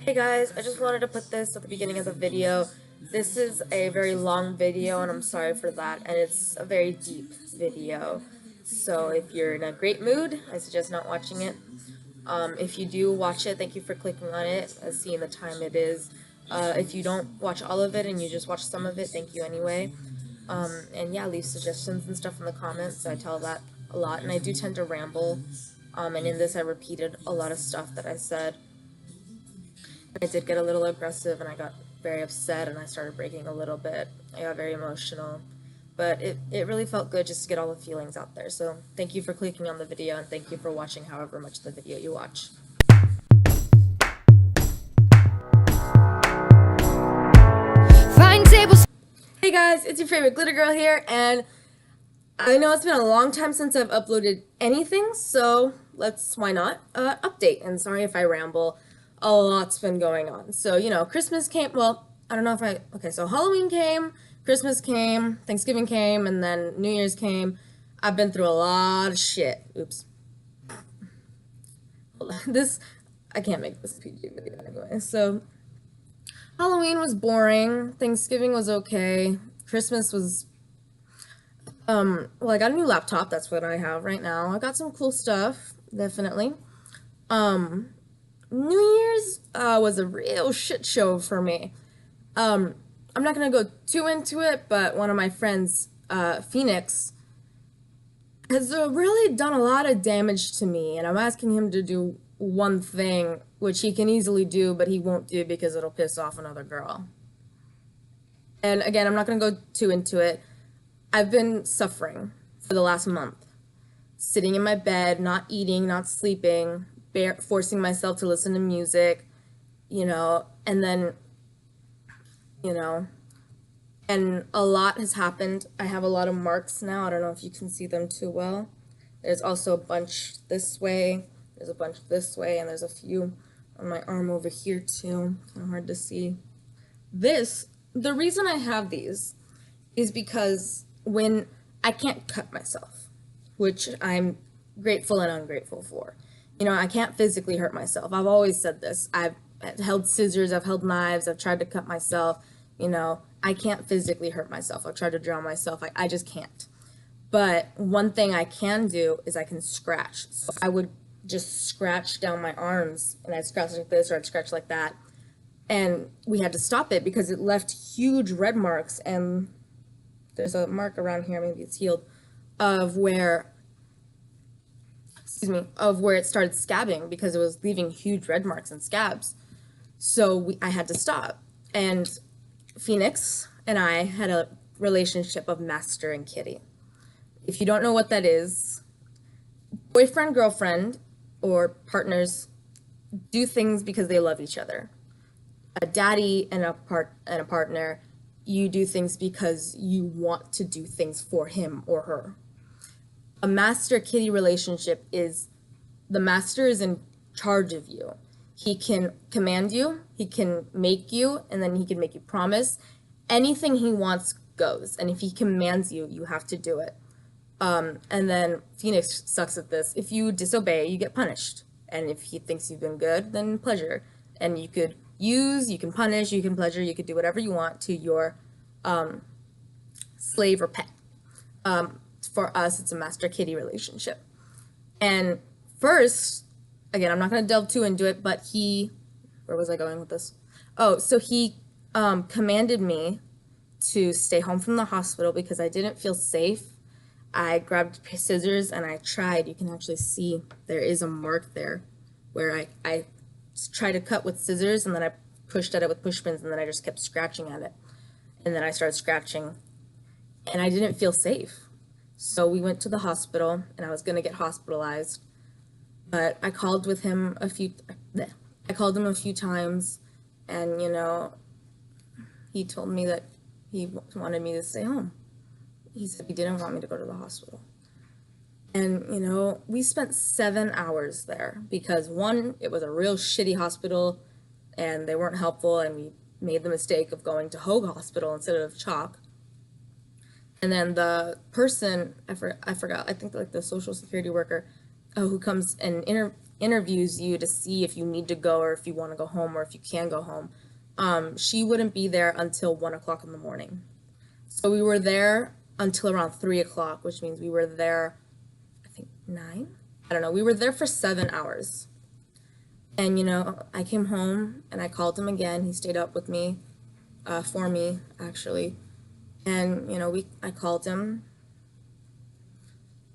Hey guys, I just wanted to put this at the beginning of the video. This is a very long video and I'm sorry for that, and it's a very deep video. So if you're in a great mood, I suggest not watching it. If you do watch it, thank you for clicking on it, seeing the time it is. If you don't watch all of it and you just watch some of it, thank you anyway. And yeah, leave suggestions and stuff in the comments. I tell that a lot, and I do tend to ramble. And in this I repeated a lot of stuff that I said. I did get a little aggressive and I got very upset and I started breaking a little bit. I got very emotional. But it really felt good just to get all the feelings out there. So thank you for clicking on the video and thank you for watching however much of the video you watch. Hey guys, it's your favorite glitter girl here, and I know it's been a long time since I've uploaded anything, so why not, update. And sorry if I ramble, a lot's been going on. So, you know, Christmas came, well, I don't know if okay, so Halloween came, Christmas came, Thanksgiving came, and then New Year's came. I've been through a lot of shit. Oops. I can't make this PG video anyway. So, Halloween was boring, Thanksgiving was okay, Christmas was, well, I got a new laptop, that's what I have right now. I got some cool stuff, definitely. New Year's was a real shit show for me. I'm not gonna go too into it, but one of my friends, Phoenix, has really done a lot of damage to me, and I'm asking him to do one thing, which he can easily do, but he won't do because it'll piss off another girl. And again, I'm not gonna go too into it. I've been suffering for the last month, sitting in my bed, not eating, not sleeping, forcing myself to listen to music, you know, and then, you know, and a lot has happened. I have a lot of marks now. I don't know if you can see them too well. There's also a bunch this way, there's a bunch this way, and there's a few on my arm over here too. Kind of hard to see. The reason I have these is because when I can't cut myself, which I'm grateful and ungrateful for. You know, I can't physically hurt myself. I've always said this. I've held scissors, I've held knives, I've tried to cut myself. You know, I can't physically hurt myself. I've tried to drown myself. I just can't. But one thing I can do is I can scratch. So I would just scratch down my arms, and I'd scratch like this or I'd scratch like that. And we had to stop it because it left huge red marks, and there's a mark around here, maybe it's healed, of where it started scabbing because it was leaving huge red marks and scabs. So I had to stop. And Phoenix and I had a relationship of master and kitty. If you don't know what that is, boyfriend, girlfriend, or partners do things because they love each other. A daddy and a partner, you do things because you want to do things for him or her. A master-kitty relationship is the master is in charge of you. He can command you, he can make you, and then he can make you promise. Anything he wants goes, and if he commands you, you have to do it. And then Phoenix sucks at this. If you disobey, you get punished. And if he thinks you've been good, then pleasure. And you could use, you can punish, you can pleasure, you could do whatever you want to your slave or pet. For us, it's a master-kitty relationship. And first, again, I'm not going to delve too into it, but where was I going with this? Oh, so he commanded me to stay home from the hospital because I didn't feel safe. I grabbed scissors and I tried. You can actually see there is a mark there where I tried to cut with scissors, and then I pushed at it with push pins, and then I just kept scratching at it. And then I started scratching, and I didn't feel safe. So we went to the hospital, and I was going to get hospitalized. But I called him a few times, and, you know, he told me that he wanted me to stay home. He said he didn't want me to go to the hospital. And, you know, we spent 7 hours there because, one, it was a real shitty hospital, and they weren't helpful, and we made the mistake of going to Hoag Hospital instead of Chalk. And then the person, I forgot, I think like the social security worker who comes and interviews you to see if you need to go or if you want to go home or if you can go home. She wouldn't be there until 1 o'clock in the morning. So we were there until around 3 o'clock, which means we were there, I think, 9? I don't know. We were there for 7 hours. And, you know, I came home and I called him again. He stayed up with me, for me, actually. And, you know, I called him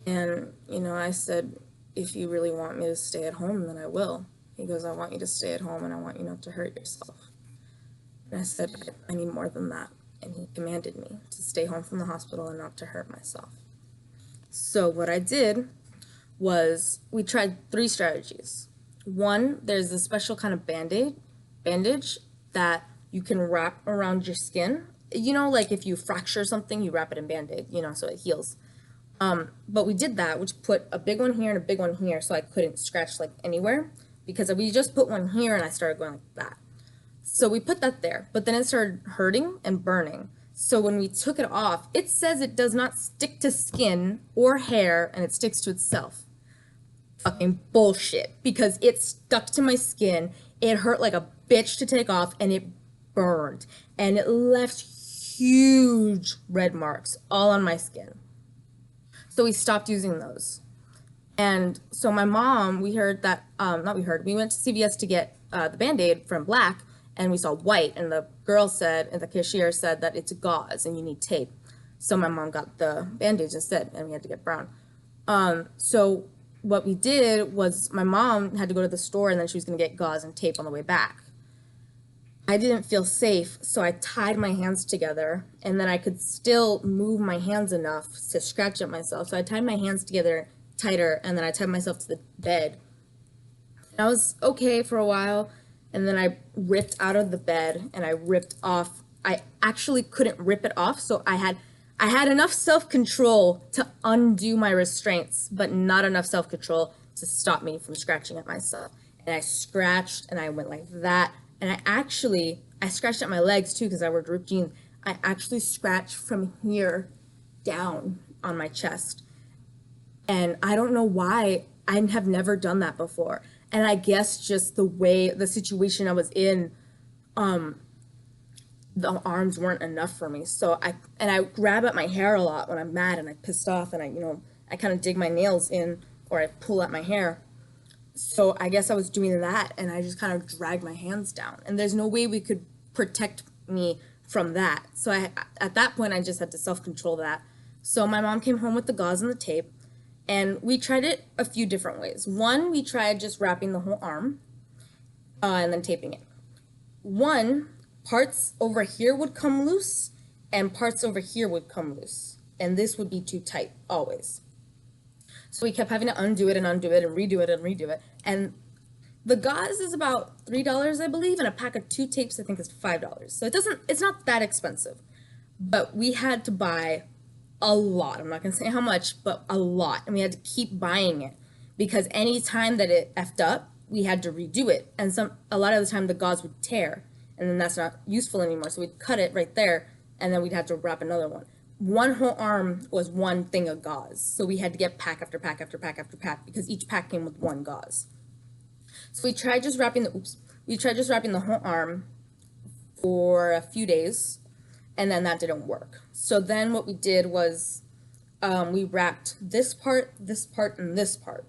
and, you know, I said, if you really want me to stay at home, then I will. He goes, I want you to stay at home and I want you not to hurt yourself. And I said, I need more than that. And he commanded me to stay home from the hospital and not to hurt myself. So what I did was we tried 3 strategies. One, there's a special kind of bandage that you can wrap around your skin. You know, like if you fracture something, you wrap it in Band-Aid, you know, so it heals. But we did that, which put a big one here and a big one here so I couldn't scratch like anywhere, because we just put one here and I started going like that. So we put that there, but then it started hurting and burning. So when we took it off, it says it does not stick to skin or hair and it sticks to itself. Fucking bullshit, because it stuck to my skin. It hurt like a bitch to take off and it burned and it left huge red marks all on my skin. So we stopped using those. And so my mom, we went to CVS to get the Band-Aid from Black, and we saw white, and the girl said, and the cashier said that it's gauze and you need tape. So my mom got the Band-Aids instead, and we had to get brown. So what we did was my mom had to go to the store, and then she was going to get gauze and tape on the way back. I didn't feel safe, so I tied my hands together, and then I could still move my hands enough to scratch at myself. So I tied my hands together tighter, and then I tied myself to the bed. And I was okay for a while, and then I ripped out of the bed, and I ripped off. I actually couldn't rip it off, so I had enough self-control to undo my restraints, but not enough self-control to stop me from scratching at myself. And I scratched, and I went like that. And I scratched at my legs too because I wore ripped jeans. I actually scratched from here down on my chest. And I don't know why. I have never done that before. And I guess just the situation I was in, the arms weren't enough for me. So I grab at my hair a lot when I'm mad and I'm pissed off, and I kind of dig my nails in, or I pull at my hair. So I guess I was doing that, and I just kind of dragged my hands down, and there's no way we could protect me from that. So at that point, I just had to self-control that. So my mom came home with the gauze and the tape, and we tried it a few different ways. One, we tried just wrapping the whole arm, and then taping it. One, parts over here would come loose, and parts over here would come loose, and this would be too tight, always. So we kept having to undo it and undo it and redo it and redo it. And the gauze is about $3, I believe, and a pack of 2 tapes, I think, is $5. So it's not that expensive. But we had to buy a lot. I'm not going to say how much, but a lot. And we had to keep buying it because any time that it effed up, we had to redo it. And a lot of the time the gauze would tear, and then that's not useful anymore. So we'd cut it right there, and then we'd have to wrap another one. One whole arm was one thing of gauze. So we had to get pack after pack after pack after pack because each pack came with one gauze. So we tried just wrapping the whole arm for a few days, and then that didn't work. So then what we did was we wrapped this part, and this part.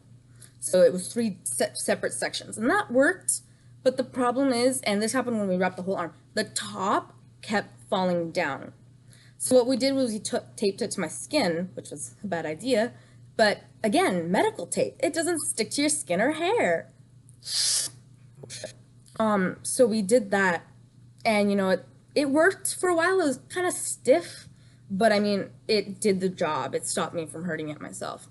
So it was 3 separate sections, and that worked. But the problem is, and this happened when we wrapped the whole arm, the top kept falling down. So what we did was we taped it to my skin, which was a bad idea. But again, medical tape. It doesn't stick to your skin or hair. So we did that, and it worked for a while. It was kind of stiff, but I mean, it did the job. It stopped me from hurting it myself.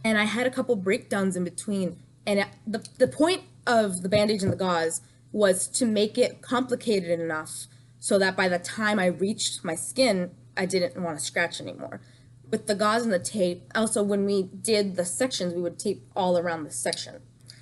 And I had a couple breakdowns in between, and the point of the bandage and the gauze was to make it complicated enough so that by the time I reached my skin, I didn't want to scratch anymore. With the gauze and the tape, also when we did the sections, we would tape all around the section.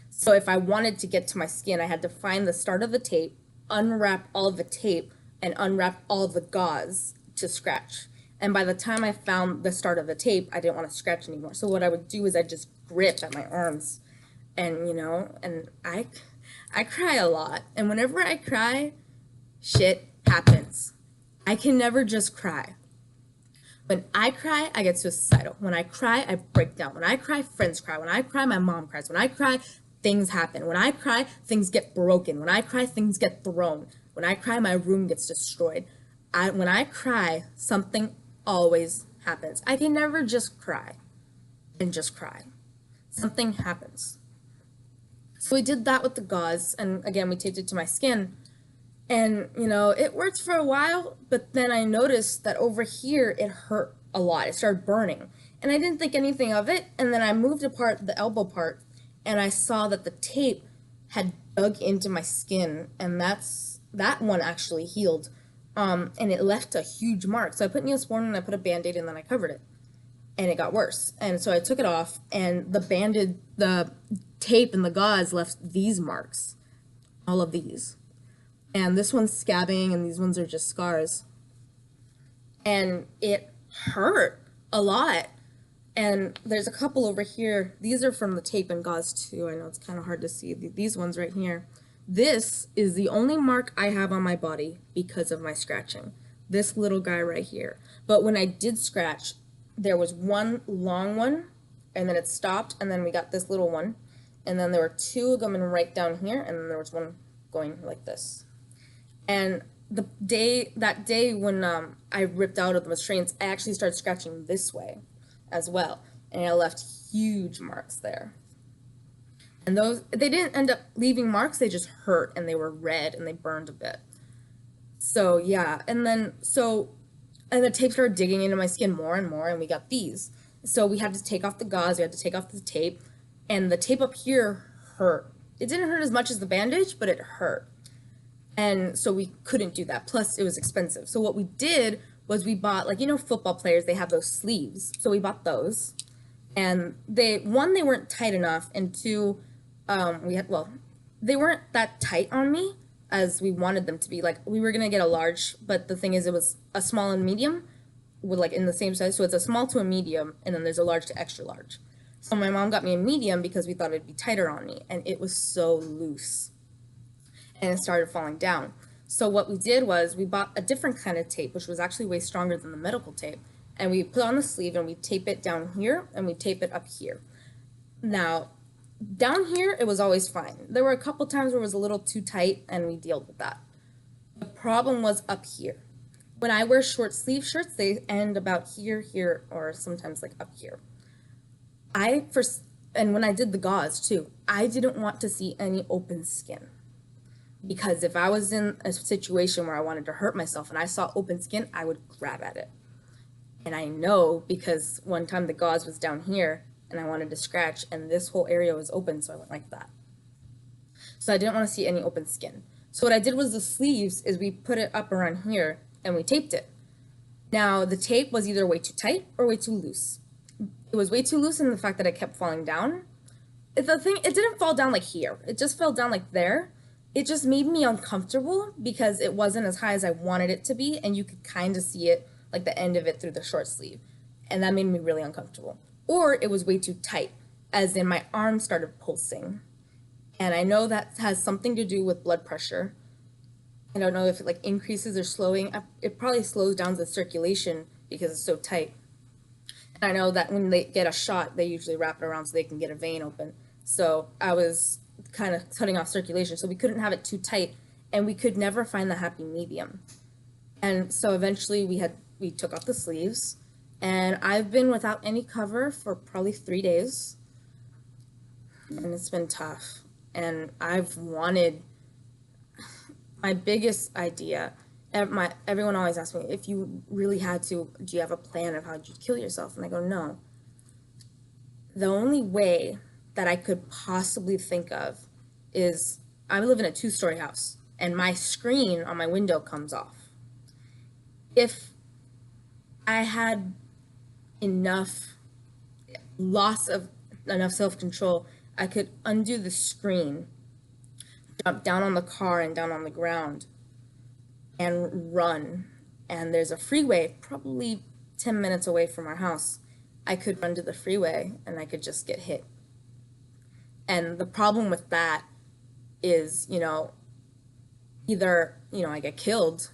So if I wanted to get to my skin, I had to find the start of the tape, unwrap all of the tape, and unwrap all of the gauze to scratch. And by the time I found the start of the tape, I didn't want to scratch anymore. So what I would do is I'd just grip at my arms And, you know, and I cry a lot. And whenever I cry, shit happens. I can never just cry. When I cry, I get suicidal. When I cry, I break down. When I cry, friends cry. When I cry, my mom cries. When I cry, things happen. When I cry, things get broken. When I cry, things get thrown. When I cry, my room gets destroyed. When I cry, something always happens. I can never just cry and just cry. Something happens. So we did that with the gauze, and again, we taped it to my skin. And, you know, it worked for a while, but then I noticed that over here it hurt a lot. It started burning. And I didn't think anything of it. And then I moved apart the elbow part, and I saw that the tape had dug into my skin, and that one actually healed. And it left a huge mark. So I put Neosporin and I put a Band-Aid and then I covered it. And it got worse. And so I took it off, and the tape and the gauze left these marks. All of these. And this one's scabbing, and these ones are just scars. And it hurt a lot. And there's a couple over here. These are from the tape and gauze too. I know it's kind of hard to see. These ones right here. This is the only mark I have on my body because of my scratching. This little guy right here. But when I did scratch, there was one long one, and then it stopped, and then we got this little one. And then there were two coming right down here, and then there was one going like this. And that day when I ripped out of the restraints, I actually started scratching this way as well. And I left huge marks there. And they didn't end up leaving marks, they just hurt, and they were red, and they burned a bit. So yeah, and the tape started digging into my skin more and more, and we got these. So we had to take off the gauze, we had to take off the tape, and the tape up here hurt. It didn't hurt as much as the bandage, but it hurt. And so we couldn't do that. Plus, it was expensive. So what we did was we bought, like, you know, football players, they have those sleeves. So we bought those. And they weren't tight enough. And two, they weren't that tight on me as we wanted them to be. Like, we were going to get a large, but the thing is it was a small and medium with, like, in the same size. So it's a small to a medium, and then there's a large to extra large. So my mom got me a medium because we thought it'd be tighter on me. And it was so loose. And it started falling down. So what we did was we bought a different kind of tape, which was actually way stronger than the medical tape. And we put on the sleeve, and we tape it down here, and we tape it up here. Now, down here, it was always fine. There were a couple times where it was a little too tight, and we dealt with that. The problem was up here. When I wear short sleeve shirts, they end about here, or sometimes like up here. And when I did the gauze too, I didn't want to see any open skin. Because if I was in a situation where I wanted to hurt myself and I saw open skin, I would grab at it. And I know because one time the gauze was down here and I wanted to scratch, and this whole area was open, so I went like that. So I didn't want to see any open skin. So what I did was the sleeves is we put it up around here and we taped it. Now the tape was either way too tight or way too loose. It was way too loose in the fact that it kept falling down. It didn't fall down like here. It just fell down like there. It just made me uncomfortable because it wasn't as high as I wanted it to be, and you could kind of see it, like the end of it through the short sleeve. And that made me really uncomfortable. Or it was way too tight, as in my arm started pulsing. And I know that has something to do with blood pressure. I don't know if it like increases or slowing. It probably slows down the circulation because it's so tight. And I know that when they get a shot, they usually wrap it around so they can get a vein open. So I was kind of cutting off circulation, so we couldn't have it too tight, and we could never find the happy medium. And so eventually we took off the sleeves, and I've been without any cover for probably 3 days, and it's been tough. And my biggest idea, everyone always asks me, if you really had to, do you have a plan of how you'd kill yourself? And I go, no. The only way that I could possibly think of is I live in a 2-story house, and my screen on my window comes off. If I had enough self-control, I could undo the screen, jump down on the car and down on the ground, and run. And there's a freeway probably 10 minutes away from our house. I could run to the freeway, and I could just get hit. And the problem with that is, either, I get killed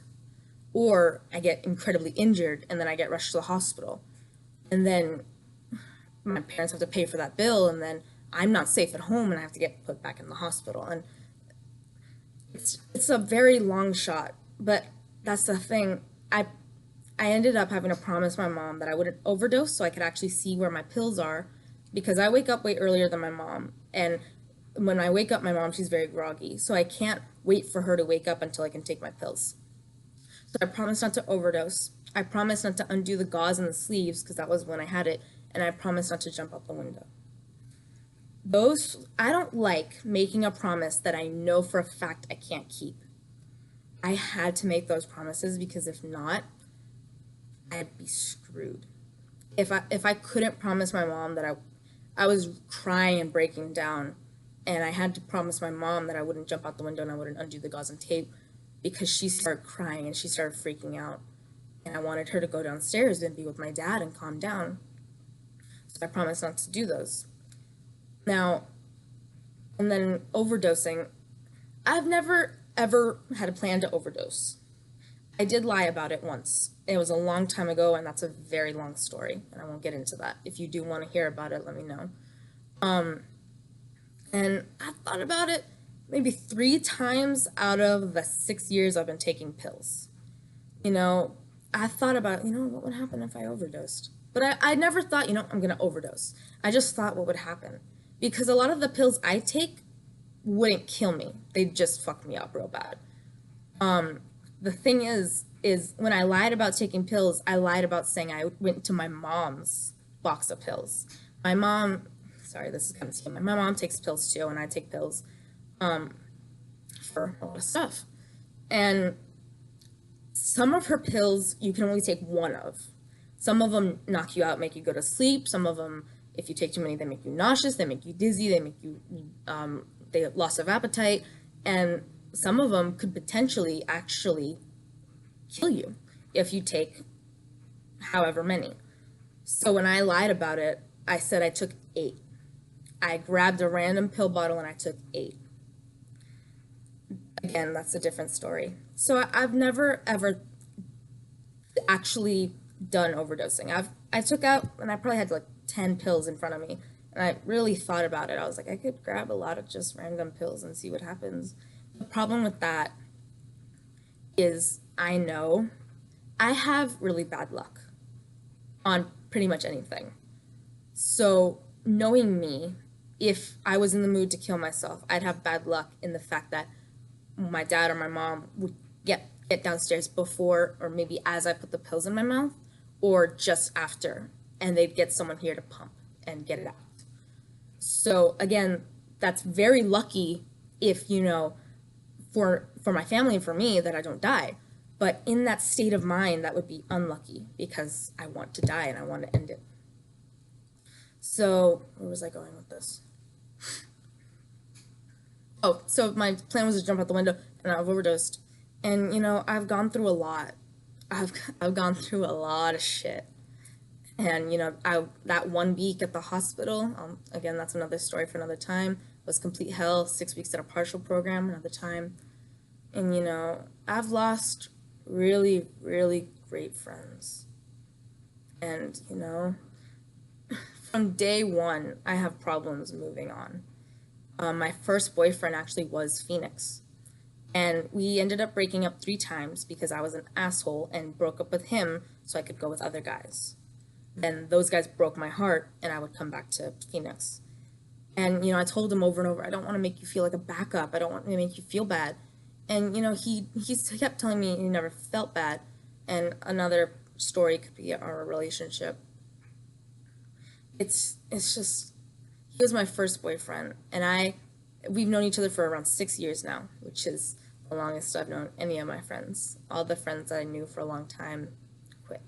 or I get incredibly injured and then I get rushed to the hospital. And then my parents have to pay for that bill, and then I'm not safe at home and I have to get put back in the hospital. And it's a very long shot, but that's the thing. I ended up having to promise my mom that I wouldn't overdose so I could actually see where my pills are, because I wake up way earlier than my mom, and when I wake up, my mom, she's very groggy, so I can't wait for her to wake up until I can take my pills. So I promised not to overdose. I promised not to undo the gauze and the sleeves because that was when I had it, and I promised not to jump out the window. I don't like making a promise that I know for a fact I can't keep. I had to make those promises because if not, I'd be screwed. If I couldn't promise my mom that I was crying and breaking down, and I had to promise my mom that I wouldn't jump out the window and I wouldn't undo the gauze and tape because she started crying and she started freaking out, and I wanted her to go downstairs and be with my dad and calm down. So I promised not to do those. Now, and then overdosing, I've never ever had a plan to overdose. I did lie about it once. It was a long time ago, and that's a very long story, and I won't get into that. If you do want to hear about it, let me know. And I've thought about it maybe 3 times out of the 6 years I've been taking pills. I thought about, what would happen if I overdosed? But I never thought, I'm going to overdose. I just thought what would happen. Because a lot of the pills I take wouldn't kill me. They'd just fuck me up real bad. The thing is when I lied about taking pills, I lied about saying I went to my mom's box of pills. My mom, sorry, this is kind of scary. My mom takes pills too, and I take pills for a lot of stuff. And some of her pills you can only take one of. Some of them knock you out, make you go to sleep. Some of them, if you take too many, they make you nauseous, they make you dizzy, they make you, they have loss of appetite. And some of them could potentially actually kill you if you take however many. So when I lied about it, I said I took 8. I grabbed a random pill bottle and I took 8. Again, that's a different story. So I've never ever actually done overdosing. I took out, and I probably had like 10 pills in front of me, and I really thought about it. I was like, I could grab a lot of just random pills and see what happens. The problem with that is I know I have really bad luck on pretty much anything. So knowing me, if I was in the mood to kill myself, I'd have bad luck in the fact that my dad or my mom would get downstairs before, or maybe as I put the pills in my mouth, or just after, and they'd get someone here to pump and get it out. So again, that's very lucky if, for my family and for me, that I don't die. But in that state of mind, that would be unlucky because I want to die and I want to end it. So where was I going with this? Oh, so my plan was to jump out the window, and I've overdosed. And, I've gone through a lot. I've gone through a lot of shit. And, that 1 week at the hospital, again, that's another story for another time, was complete hell. 6 weeks at a partial program, another time. And, I've lost really, really great friends. And, from day one, I have problems moving on. My first boyfriend actually was Phoenix. And we ended up breaking up 3 times because I was an asshole and broke up with him so I could go with other guys. Then those guys broke my heart, and I would come back to Phoenix. And, I told him over and over, I don't want to make you feel like a backup. I don't want to make you feel bad. And, he kept telling me he never felt bad. And another story could be our relationship. It's just, he was my first boyfriend, and we've known each other for around 6 years now, which is the longest I've known any of my friends. All the friends that I knew for a long time quit.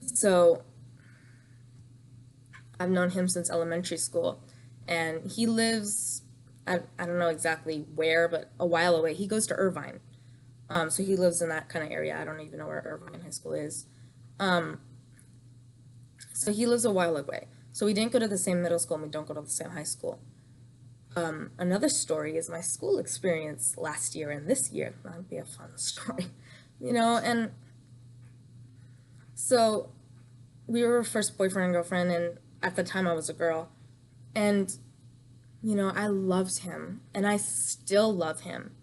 So I've known him since elementary school, and he lives, I don't know exactly where, but a while away. He goes to Irvine. So he lives in that kind of area. I don't even know where Irvine High School is. So he lives a while away. So we didn't go to the same middle school, and we don't go to the same high school. Another story is my school experience last year and this year. That'd be a fun story, and so we were first boyfriend and girlfriend, and at the time I was a girl, and I loved him, and I still love him.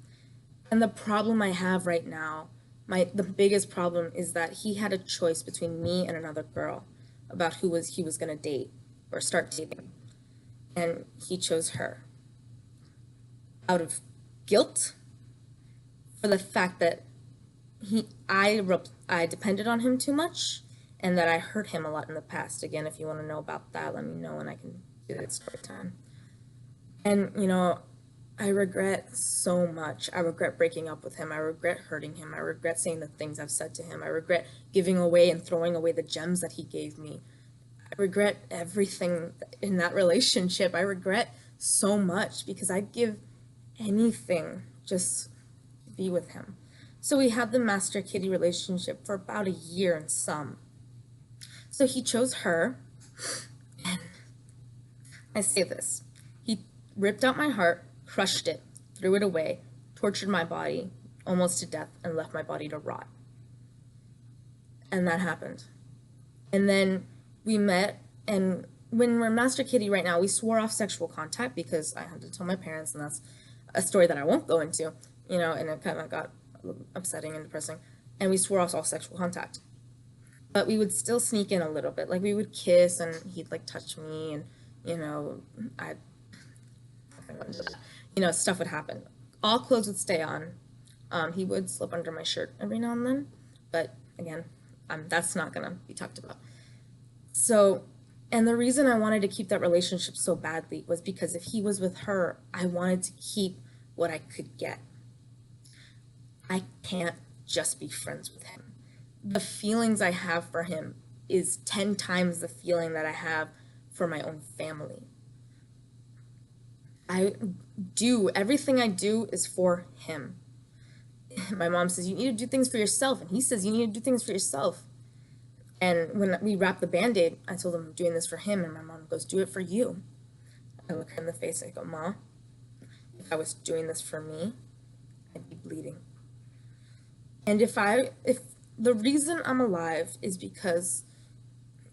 And the problem I have right now, the biggest problem is that he had a choice between me and another girl about he was gonna date or start dating, and he chose her out of guilt for the fact that I depended on him too much, and that I hurt him a lot in the past. Again, if you want to know about that, let me know and I can do that story time. And I regret so much. I regret breaking up with him. I regret hurting him. I regret saying the things I've said to him. I regret giving away and throwing away the gems that he gave me. I regret everything in that relationship. I regret so much because I'd give anything just to be with him. So we had the master kitty relationship for about a year and some. So he chose her, and I say this, he ripped out my heart, crushed it, threw it away, tortured my body almost to death, and left my body to rot. And that happened. And then we met, and when we're master kitty right now, we swore off sexual contact because I had to tell my parents, and that's a story that I won't go into, and it kind of got upsetting and depressing. And we swore off all sexual contact. But we would still sneak in a little bit. Like, we would kiss, and he'd, like, touch me, and, stuff would happen. All clothes would stay on. He would slip under my shirt every now and then. But, again, that's not going to be talked about. So, and the reason I wanted to keep that relationship so badly was because if he was with her, I wanted to keep what I could get. I can't just be friends with him. The feelings I have for him is 10 times the feeling that I have for my own family. Everything I do is for him. My mom says, you need to do things for yourself. And he says, you need to do things for yourself. And when we wrapped the Band-Aid, I told him I'm doing this for him. And my mom goes, do it for you. I look her in the face. I go, Ma, if I was doing this for me, I'd be bleeding. And if the reason I'm alive is because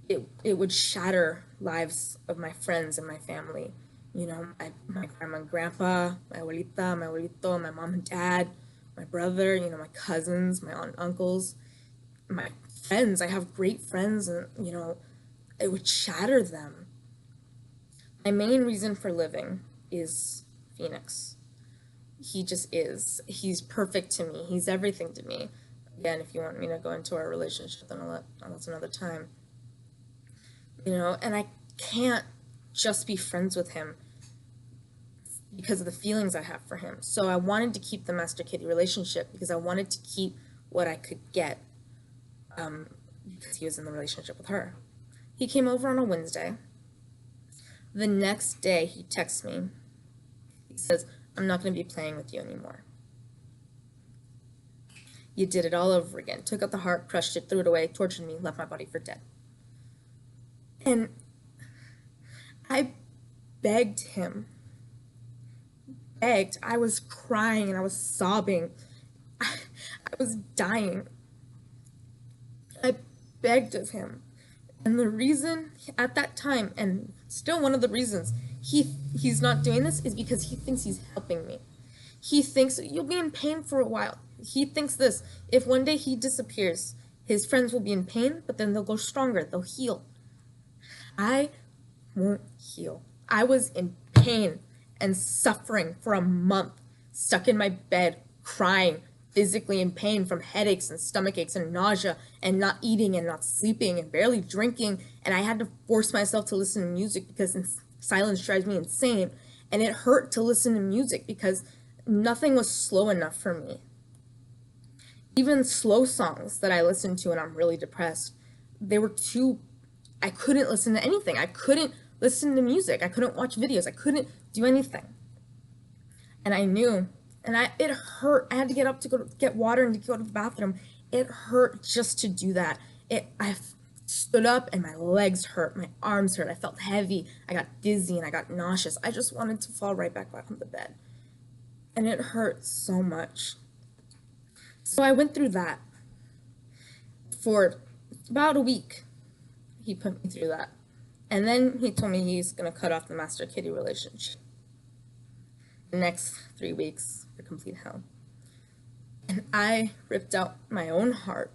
it would shatter lives of my friends and my family. My grandma and grandpa, my abuelita, my abuelito, my mom and dad, my brother, my cousins, my aunt and uncles, my friends. I have great friends, and, it would shatter them. My main reason for living is Phoenix. He just is. He's perfect to me. He's everything to me. Again, if you want me to go into our relationship, then that's another time. And I can't just be friends with him because of the feelings I have for him. So I wanted to keep the Master Kitty relationship because I wanted to keep what I could get, because he was in the relationship with her. He came over on a Wednesday. The next day, he texts me. He says, I'm not going to be playing with you anymore. You did it all over again. Took out the heart, crushed it, threw it away, tortured me, left my body for dead. And I begged him. I was crying and I was sobbing. I was dying. I begged of him. And the reason at that time, and still one of the reasons he's not doing this, is because he thinks he's helping me. He thinks you'll be in pain for a while. He thinks this, if one day he disappears, his friends will be in pain, but then they'll go stronger, they'll heal. I won't heal. I was in pain and suffering for a month, stuck in my bed, crying, physically in pain from headaches and stomach aches and nausea and not eating and not sleeping and barely drinking. And I had to force myself to listen to music because silence drives me insane. And it hurt to listen to music because nothing was slow enough for me. Even slow songs that I listen to when I'm really depressed, I couldn't listen to anything. I couldn't listen to music. I couldn't watch videos. I couldn't do anything. And I knew, and it hurt. I had to get up to go get water and to go to the bathroom. It hurt just to do that. stood up and my legs hurt, my arms hurt, I felt heavy, I got dizzy and I got nauseous. I just wanted to fall right back on the bed. And it hurt so much. So I went through that for about a week. He put me through that. And then he told me he's going to cut off the master kitty relationship. The next 3 weeks were complete hell. And I ripped out my own heart.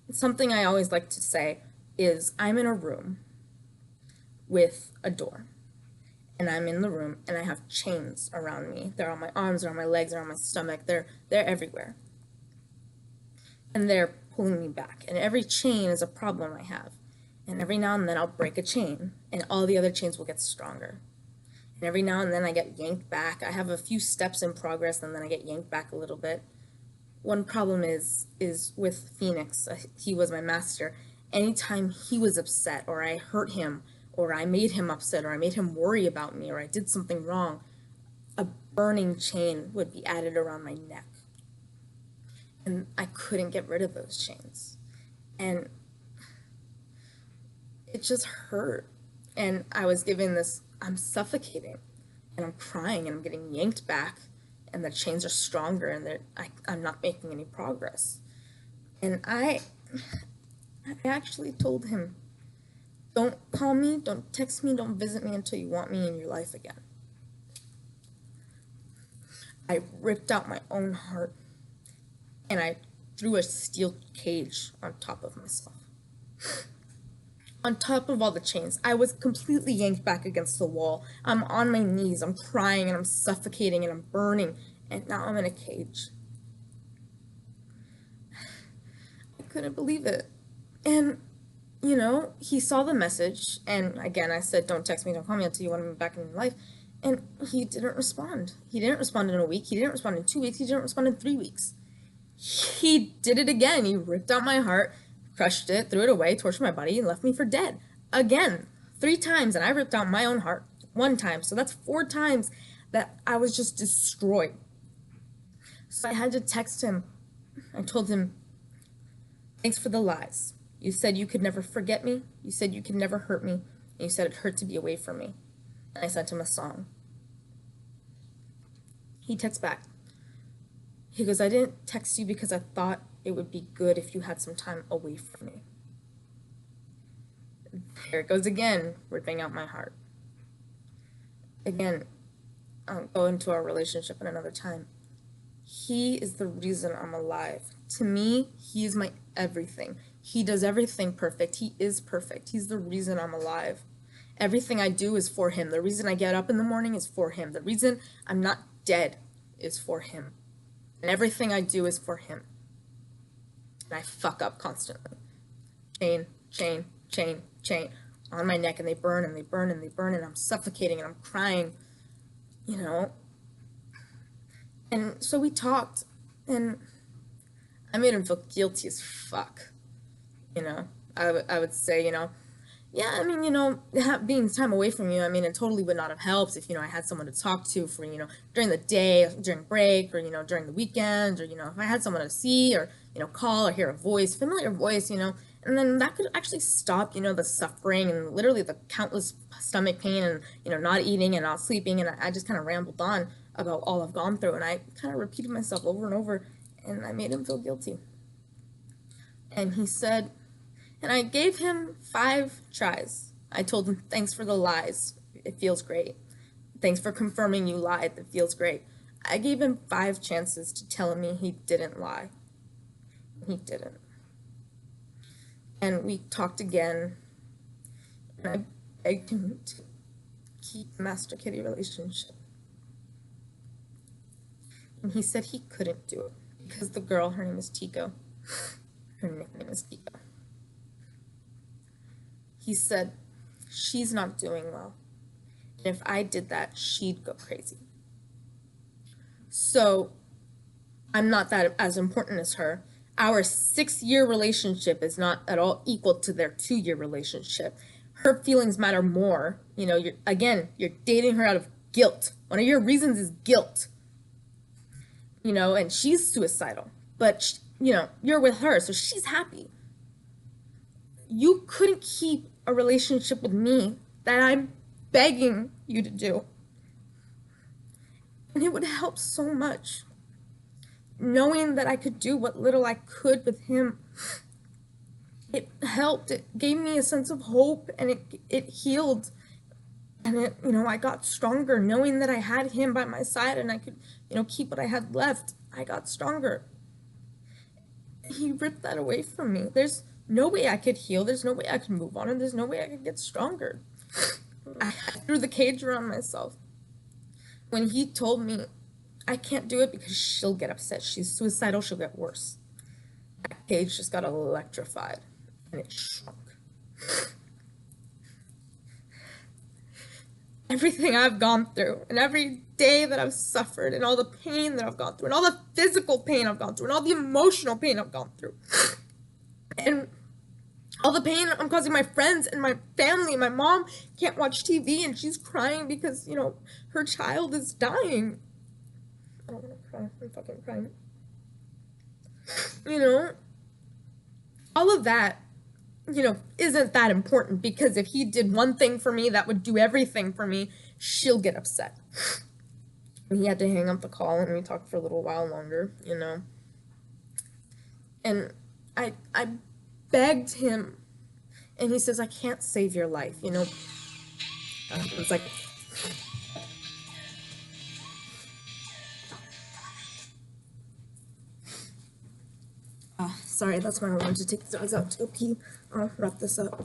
Something I always like to say is I'm in a room with a door. And I'm in the room and I have chains around me. They're on my arms, they're on my legs, they're on my stomach, they're everywhere. And they're pulling me back. And every chain is a problem I have. And every now and then I'll break a chain and all the other chains will get stronger. And every now and then I get yanked back. I have a few steps in progress and then I get yanked back a little bit. One problem is with Phoenix. He was my master. Anytime he was upset or I hurt him or I made him upset or I made him worry about me or I did something wrong, a burning chain would be added around my neck. And I couldn't get rid of those chains. And it just hurt. And I was given this, I'm suffocating and I'm crying and I'm getting yanked back and the chains are stronger and I'm not making any progress. And I actually told him, don't call me, don't text me, don't visit me until you want me in your life again. I ripped out my own heart and I threw a steel cage on top of myself. On top of all the chains, I was completely yanked back against the wall. I'm on my knees, I'm crying and I'm suffocating and I'm burning, and now I'm in a cage. I couldn't believe it. And, you know, he saw the message, and again, I said, don't text me, don't call me until you want me back in your life, and he didn't respond. He didn't respond in a week, he didn't respond in 2 weeks, he didn't respond in 3 weeks. He did it again. He ripped out my heart, crushed it, threw it away, tortured my body, and left me for dead. Again, 3 times, and I ripped out my own heart 1 time. So that's 4 times that I was just destroyed. So I had to text him. I told him, thanks for the lies. You said you could never forget me. You said you could never hurt me. And you said it hurt to be away from me. And I sent him a song. He texts back. He goes, I didn't text you because I thought it would be good if you had some time away from me. There it goes again, ripping out my heart. Again, I'll go into our relationship at another time. He is the reason I'm alive. To me, he is my everything. He does everything perfect. He is perfect. He's the reason I'm alive. Everything I do is for him. The reason I get up in the morning is for him. The reason I'm not dead is for him. And everything I do is for him. And I fuck up constantly. Chain, chain, chain, chain on my neck, and they burn and they burn and they burn, and I'm suffocating and I'm crying, you know. And so we talked, and I made him feel guilty as fuck, you know. I would say, you know, yeah, I mean, you know, being time away from you, I mean, it totally would not have helped if, you know, I had someone to talk to for, you know, during the day, during break, or, you know, during the weekend, or, you know, if I had someone to see, or, you know, call or hear a voice, familiar voice, you know, and then that could actually stop, you know, the suffering and literally the countless stomach pain and, you know, not eating and not sleeping, and I just kind of rambled on about all I've gone through, and I kind of repeated myself over and over, and I made him feel guilty. And he said, and I gave him 5 tries. I told him, thanks for the lies. It feels great. Thanks for confirming you lied. It feels great. I gave him 5 chances to tell me he didn't lie. He didn't. And we talked again. And I begged him to keep the Master Kitty relationship. And he said he couldn't do it because the girl, her name is Tico. Her nickname is Tico. He said, she's not doing well. And if I did that, she'd go crazy. So I'm not that as important as her. Our 6-year relationship is not at all equal to their 2-year relationship. Her feelings matter more. You know, you're dating her out of guilt. One of your reasons is guilt. You know, and she's suicidal. But, you know, you're with her, so she's happy. you couldn't keep a relationship with me that I'm begging you to do. And it would help so much. Knowing that I could do what little I could with him, it helped. It gave me a sense of hope, and it healed. And I got stronger knowing that I had him by my side and I could, keep what I had left. I got stronger. He ripped that away from me. There's no way I could heal. There's no way I could move on, and there's no way I could get stronger. I threw the cage around myself. When he told me, I can't do it because she'll get upset. She's suicidal. She'll get worse. That cage just got electrified, and it shrunk. Everything I've gone through, and every day that I've suffered, and all the pain that I've gone through, and all the physical pain I've gone through, and all the emotional pain I've gone through, and all the pain I'm causing my friends and my family. My mom can't watch TV, and she's crying because, her child is dying. I don't want to cry. I'm fucking crying. All of that, isn't that important, because if he did one thing for me that would do everything for me, she'll get upset. And he had to hang up the call, and we talked for a little while longer, And I begged him, and he says, I can't save your life, It's like... Sorry, that's my alarm to take the dogs out to go pee. I'll wrap this up.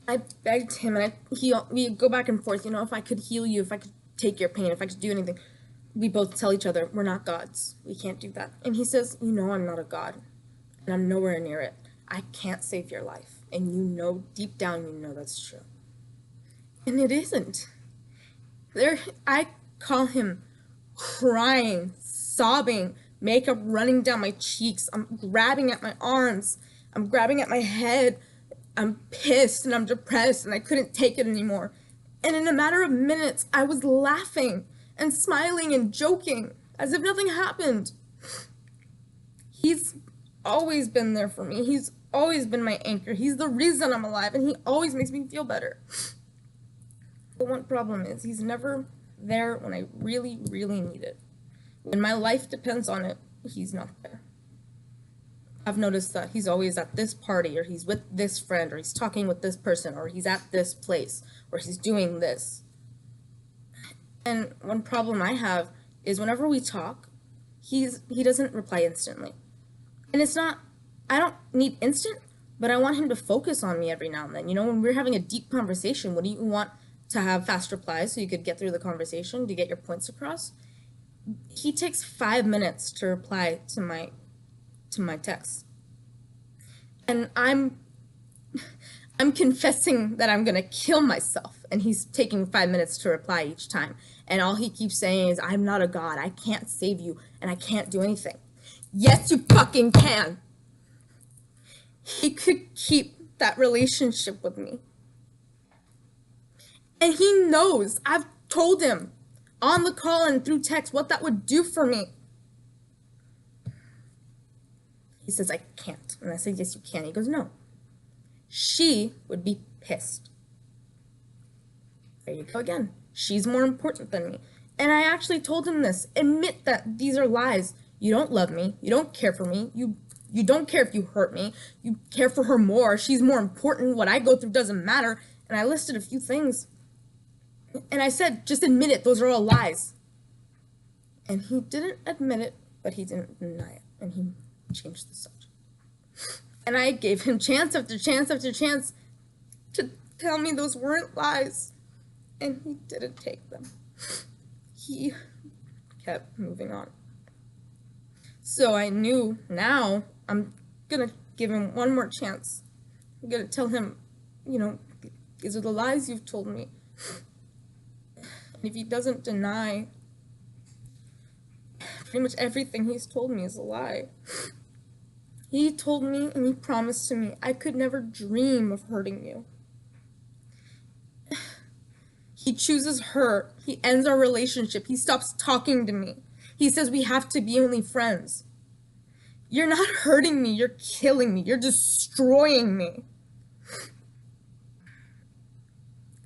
I begged him, and we go back and forth, if I could heal you, if I could take your pain, if I could do anything. We both tell each other, we're not gods. We can't do that. And he says, I'm not a god, and I'm nowhere near it. I can't save your life. And deep down, that's true. And it isn't. I call him crying, sobbing, makeup running down my cheeks. I'm grabbing at my arms. I'm grabbing at my head. I'm pissed and I'm depressed and I couldn't take it anymore. And in a matter of minutes, I was laughing and smiling and joking as if nothing happened. He's always been there for me. He's always been my anchor. He's the reason I'm alive, and he always makes me feel better. But one problem is he's never there when I really, really need it. When my life depends on it, he's not there. I've noticed that he's always at this party, or he's with this friend, or he's talking with this person, or he's at this place, or he's doing this. And one problem I have is whenever we talk, he doesn't reply instantly. And it's not, I don't need instant, but I want him to focus on me every now and then. When we're having a deep conversation, what do you want to have fast replies so you could get through the conversation, to get your points across? He takes 5 minutes to reply to my text. And I'm confessing that I'm gonna kill myself, and he's taking 5 minutes to reply each time. And all he keeps saying is, I'm not a god, I can't save you, and I can't do anything. Yes, you fucking can. He could keep that relationship with me. And he knows. I've told him on the call and through text what that would do for me. He says, I can't. And I said, yes, you can. He goes, no. She would be pissed. There you go again. She's more important than me. And I actually told him this. Admit that these are lies. You don't love me. You don't care for me. You don't care if you hurt me. You care for her more. She's more important. What I go through doesn't matter. And I listed a few things. And I said, just admit it. Those are all lies. And he didn't admit it, but he didn't deny it. And he changed the subject. And I gave him chance after chance after chance to tell me those weren't lies. And he didn't take them. He kept moving on. So I knew now I'm going to give him one more chance. I'm going to tell him, these are the lies you've told me. And if he doesn't deny, pretty much everything he's told me is a lie. He told me and he promised to me I could never dream of hurting you. He chooses her. He ends our relationship. He stops talking to me. He says we have to be only friends. You're not hurting me, you're killing me, you're destroying me.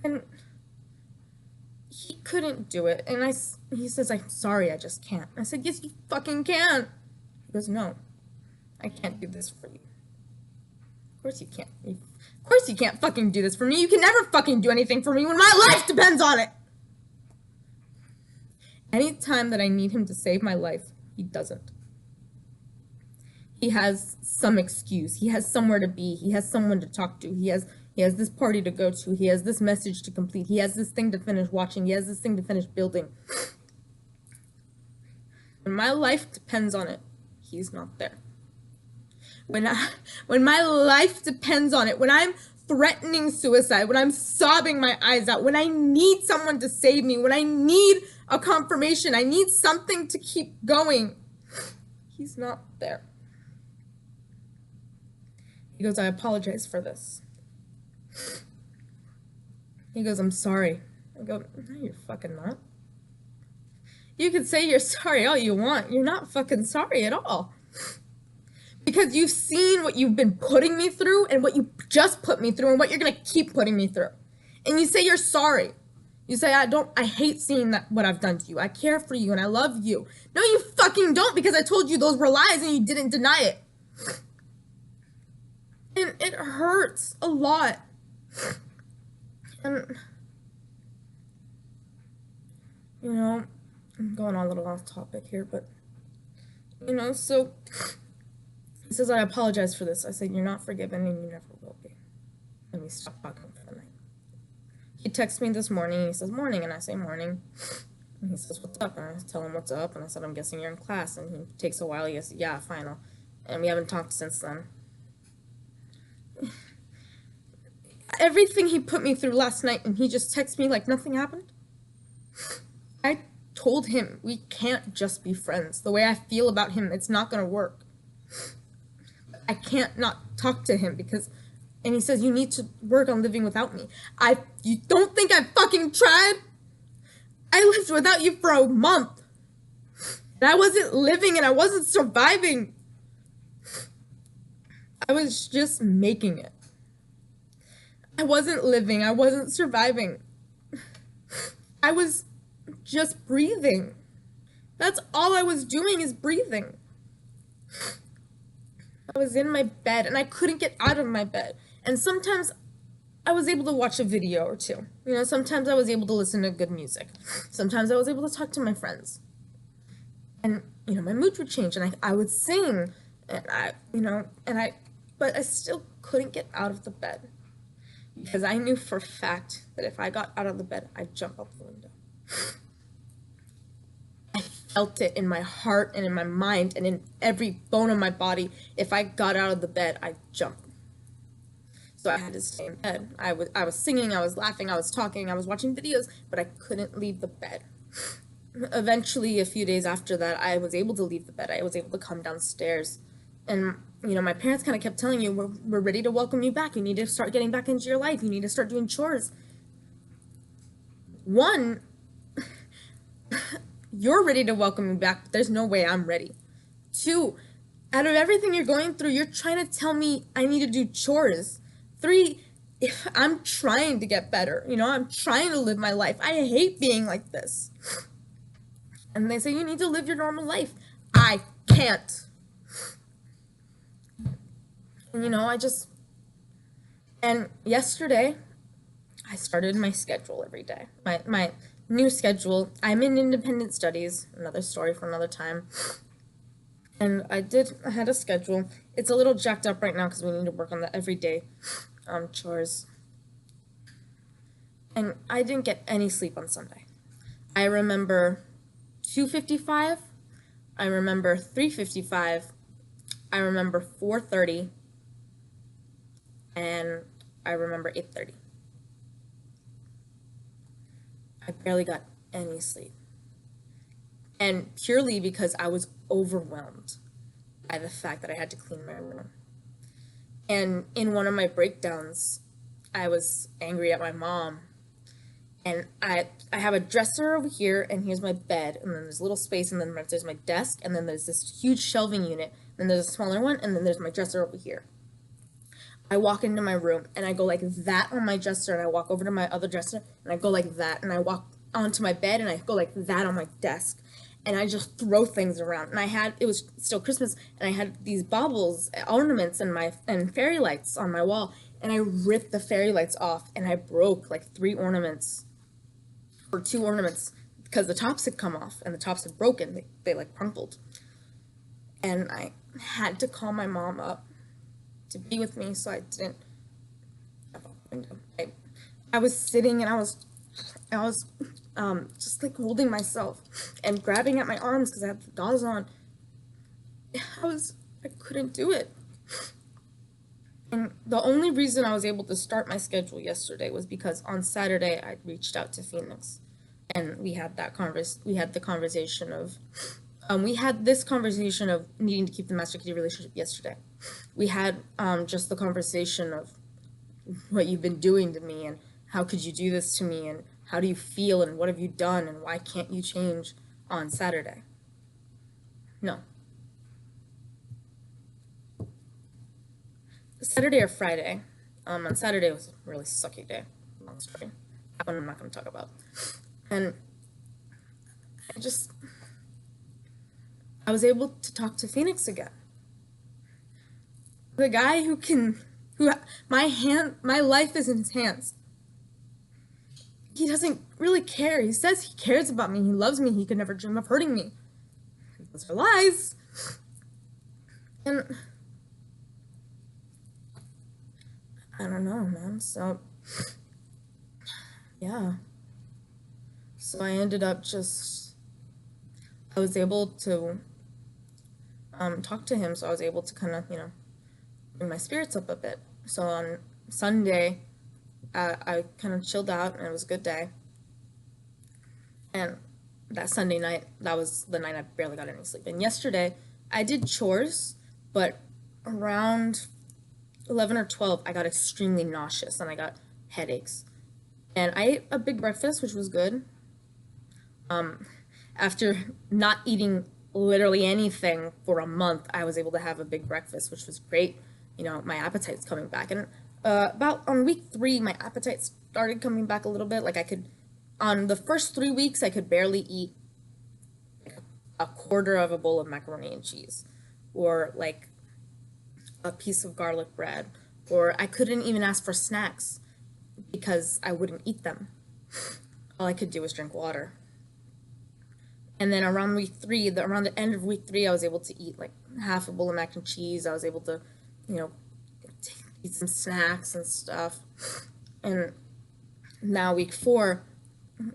And he couldn't do it. And he says, I'm sorry, I just can't. I said, yes, you fucking can. He goes, no, I can't do this for you. Of course you can't. Of course you can't fucking do this for me. You can never fucking do anything for me when my life depends on it. Anytime that I need him to save my life, he doesn't. He has some excuse. He has somewhere to be. He has someone to talk to. He has this party to go to. He has this message to complete. He has this thing to finish watching. He has this thing to finish building. When my life depends on it, he's not there. When my life depends on it, when I'm threatening suicide, when I'm sobbing my eyes out, when I need someone to save me, when I need a confirmation, I need something to keep going, he's not there. He goes, I apologize for this. He goes, I'm sorry. I go, no, you're fucking not. You can say you're sorry all you want. You're not fucking sorry at all. Because you've seen what you've been putting me through and what you just put me through and what you're going to keep putting me through. And you say you're sorry. You say, I hate seeing what I've done to you. I care for you and I love you. No, you fucking don't, because I told you those were lies and you didn't deny it. And it hurts a lot. And, you know, I'm going on a little off topic here, but, you know, so he says, I apologize for this. I said, you're not forgiven and you never will be. Let me stop talking for the night. He texts me this morning. He says, morning. And I say, morning. And he says, what's up? And I tell him what's up. And I said, I'm guessing you're in class. And he takes a while. He goes, yeah, final. And we haven't talked since then. Everything he put me through last night, and he just texts me like nothing happened. I told him we can't just be friends. The way I feel about him, it's not going to work. I can't not talk to him because, and he says, you need to work on living without me. You don't think I fucking tried? I lived without you for a month. And I wasn't living and I wasn't surviving. I was just making it. I wasn't living. I wasn't surviving. I was just breathing. That's all I was doing, is breathing. I was in my bed and I couldn't get out of my bed. And sometimes I was able to watch a video or two. You know, sometimes I was able to listen to good music. Sometimes I was able to talk to my friends. And, you know, my mood would change and I would sing. And but I still couldn't get out of the bed. Because I knew for a fact that if I got out of the bed, I'd jump out the window. I felt it in my heart and in my mind and in every bone of my body. If I got out of the bed, I'd jump. So I had to stay in bed. I was singing, I was laughing, I was talking, I was watching videos, but I couldn't leave the bed. Eventually, a few days after that, I was able to leave the bed. I was able to come downstairs. And, you know, my parents kind of kept telling you, we're ready to welcome you back. You need to start getting back into your life. You need to start doing chores. One, you're ready to welcome me back, but there's no way I'm ready. Two, out of everything you're going through, you're trying to tell me I need to do chores. Three, I'm trying to get better. You know, I'm trying to live my life. I hate being like this. And they say, you need to live your normal life. I can't. And, you know, and yesterday, I started my schedule every day. My new schedule. I'm in independent studies, another story for another time. And I had a schedule. It's a little jacked up right now because we need to work on the everyday chores. And I didn't get any sleep on Sunday. I remember 2:55. I remember 3:55. I remember 4:30. And I remember 8:30. I barely got any sleep. And purely because I was overwhelmed by the fact that I had to clean my room. And in one of my breakdowns, I was angry at my mom. and I have a dresser over here, and here's my bed, and then there's a little space, and then there's my desk, and then there's this huge shelving unit, and there's a smaller one, and then there's my dresser over here. I walk into my room, and I go like that on my dresser, and I walk over to my other dresser, and I go like that, and I walk onto my bed, and I go like that on my desk, and I just throw things around. And it was still Christmas, and I had these baubles, ornaments, and fairy lights on my wall, and I ripped the fairy lights off, and I broke like 3 ornaments, or 2 ornaments, because the tops had come off, and the tops had broken. They like crumpled. And I had to call my mom up to be with me, so I didn't have a window. I was sitting, and I was just like holding myself and grabbing at my arms because I had the gauze on. I couldn't do it. And the only reason I was able to start my schedule yesterday was because on Saturday I reached out to Phoenix, and we had the conversation of needing to keep the master key relationship yesterday. We had just the conversation of what you've been doing to me, and how could you do this to me, and how do you feel, and what have you done, and why can't you change on Saturday? No. Saturday or Friday. On Saturday was a really sucky day. Long story. That one I'm not going to talk about. And I was able to talk to Phoenix again. The guy my life is in his hands. He doesn't really care. He says he cares about me. He loves me. He could never dream of hurting me. Those are lies. And I don't know, man. So, yeah. So I ended up I was able to talk to him, so I was able to kind of, bring my spirits up a bit. So on Sunday, I kind of chilled out, and it was a good day. And that Sunday night, that was the night I barely got any sleep. And yesterday, I did chores, but around 11 or 12, I got extremely nauseous, and I got headaches. And I ate a big breakfast, which was good. After not eating literally anything for a month, I was able to have a big breakfast, which was great. My appetite's coming back. And about on week 3, my appetite started coming back a little bit. On the first 3 weeks, I could barely eat a quarter of a bowl of macaroni and cheese, or like a piece of garlic bread, or I couldn't even ask for snacks because I wouldn't eat them. All I could do was drink water. And then around week 3, around the end of week 3, I was able to eat like half a bowl of mac and cheese. I was able to, eat some snacks and stuff. And now week 4,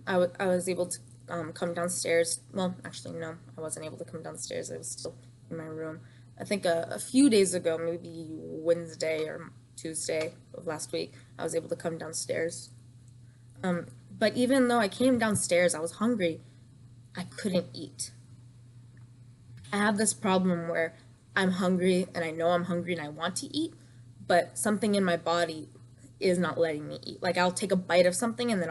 I was able to come downstairs. Well, actually, no, I wasn't able to come downstairs. I was still in my room. I think a few days ago, maybe Wednesday or Tuesday of last week, I was able to come downstairs. But even though I came downstairs, I was hungry. I couldn't eat. I have this problem where I'm hungry, and I know I'm hungry, and I want to eat, but something in my body is not letting me eat. Like, I'll take a bite of something, and then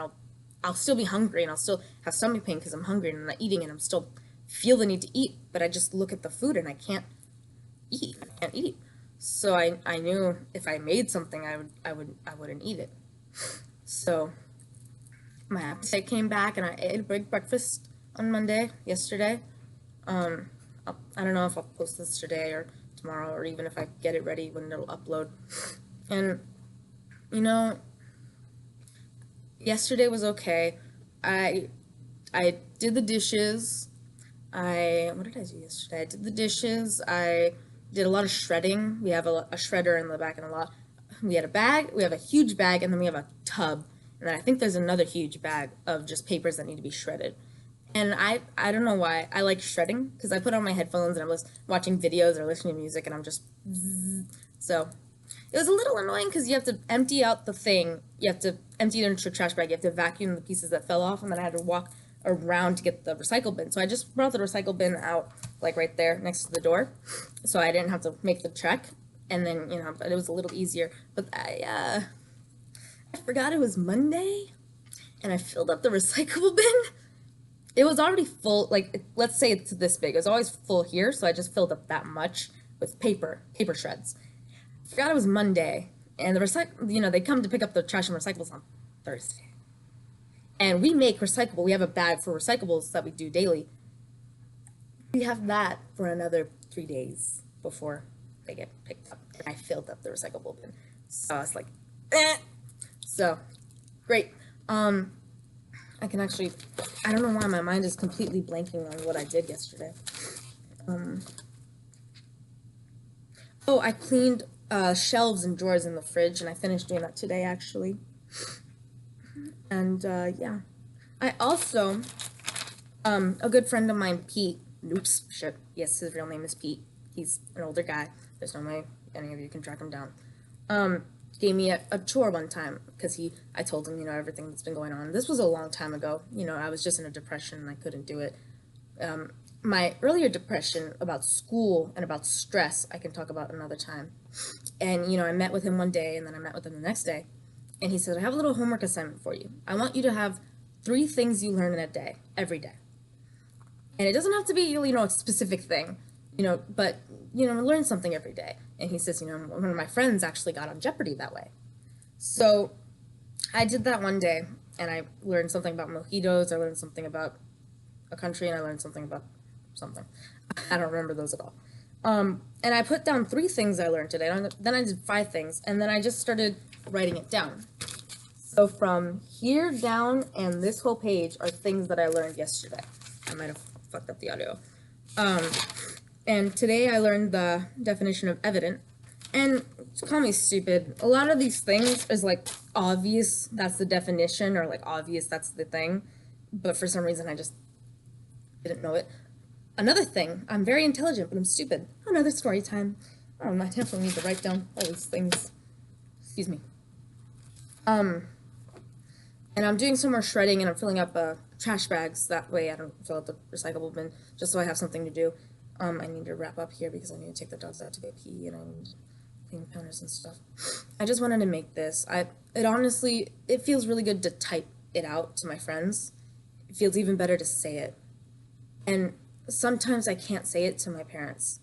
I'll still be hungry, and I'll still have stomach pain because I'm hungry and I'm not eating, and I'm still feel the need to eat, but I just look at the food and I can't eat. I can't eat. So I knew if I made something, I wouldn't eat it. So my appetite came back, and I ate a big breakfast on yesterday. I don't know if I'll post this today or tomorrow, or even if I get it ready when it'll upload. And yesterday was okay. I did the dishes. What did I do yesterday? I did the dishes. I did a lot of shredding. We have a shredder in the back and a lot. We had a bag. We have a huge bag, and then we have a tub. And then I think there's another huge bag of just papers that need to be shredded. And I don't know why I like shredding, because I put on my headphones and I was watching videos or listening to music, and I'm just so it was a little annoying because you have to empty out the thing, you have to empty it into a trash bag, you have to vacuum the pieces that fell off, and then I had to walk around to get the recycle bin. So I just brought the recycle bin out like right there next to the door, so I didn't have to make the trek, and then but it was a little easier. But I forgot it was Monday. and I filled up the recyclable bin. It was already full, like, let's say it's this big. It was always full here, so I just filled up that much with paper shreds. I forgot it was Monday, and they come to pick up the trash and recyclables on Thursday. And we make recyclable. We have a bag for recyclables that we do daily. We have that for another 3 days before they get picked up. And I filled up the recyclable bin. So I was like, eh. So, great. I can actually, I don't know why my mind is completely blanking on what I did yesterday. Oh, I cleaned shelves and drawers in the fridge, and I finished doing that today, actually. And, yeah. I also, a good friend of mine, Pete, oops, shit, yes, his real name is Pete. He's an older guy. There's no way any of you can track him down. Gave me a chore one time, because I told him, everything that's been going on. This was a long time ago. I was just in a depression, and I couldn't do it. My earlier depression about school and about stress, I can talk about another time. And, I met with him one day, and then I met with him the next day. And he said, I have a little homework assignment for you. I want you to have 3 things you learn in a day, every day. And it doesn't have to be, a specific thing, but, learn something every day. And he says, one of my friends actually got on Jeopardy that way. So I did that one day, and I learned something about mojitos, I learned something about a country, and I learned something about something. I don't remember those at all. And I put down 3 things I learned today. Then I did 5 things, and then I just started writing it down. So from here down and this whole page are things that I learned yesterday. I might have fucked up the audio. And today I learned the definition of evident. And call me stupid, a lot of these things is like obvious that's the definition, or like obvious that's the thing. But for some reason I just didn't know it. Another thing, I'm very intelligent, but I'm stupid. Another story time. I definitely need to write down all these things. Excuse me. And I'm doing some more shredding, and I'm filling up trash bags. That way I don't fill up the recyclable bin, just so I have something to do. I need to wrap up here because I need to take the dogs out to go pee, and I need to clean the counters and stuff. I just wanted to make this. It feels really good to type it out to my friends. It feels even better to say it. And sometimes I can't say it to my parents.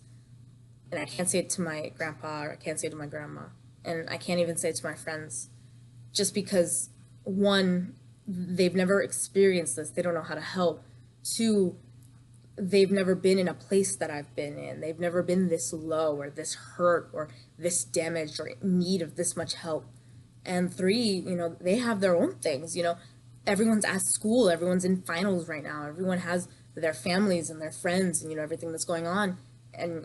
And I can't say it to my grandpa, or I can't say it to my grandma. And I can't even say it to my friends. Just because, 1, they've never experienced this. They don't know how to help. 2, they've never been in a place that I've been in. They've never been this low, or this hurt, or this damaged, or in need of this much help. And 3, they have their own things. Everyone's at school. Everyone's in finals right now. Everyone has their families and their friends and, everything that's going on. And,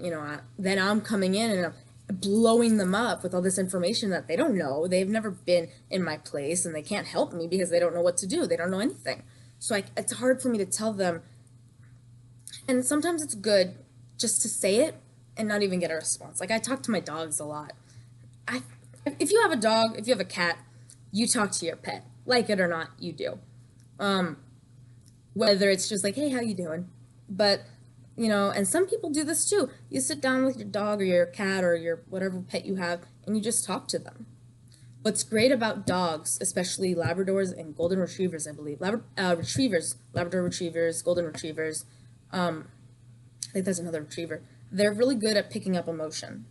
then I'm coming in and I'm blowing them up with all this information that they don't know. They've never been in my place, and they can't help me because they don't know what to do. They don't know anything. So it's hard for me to tell them. And sometimes it's good just to say it and not even get a response. Like, I talk to my dogs a lot. If you have a dog, if you have a cat, you talk to your pet. Like it or not, you do. Whether it's just like, hey, how you doing? But, and some people do this too. You sit down with your dog or your cat or your whatever pet you have, and you just talk to them. What's great about dogs, especially Labradors and Golden Retrievers, I believe. Labrador Retrievers, Golden Retrievers. I think there's another retriever. They're really good at picking up emotion.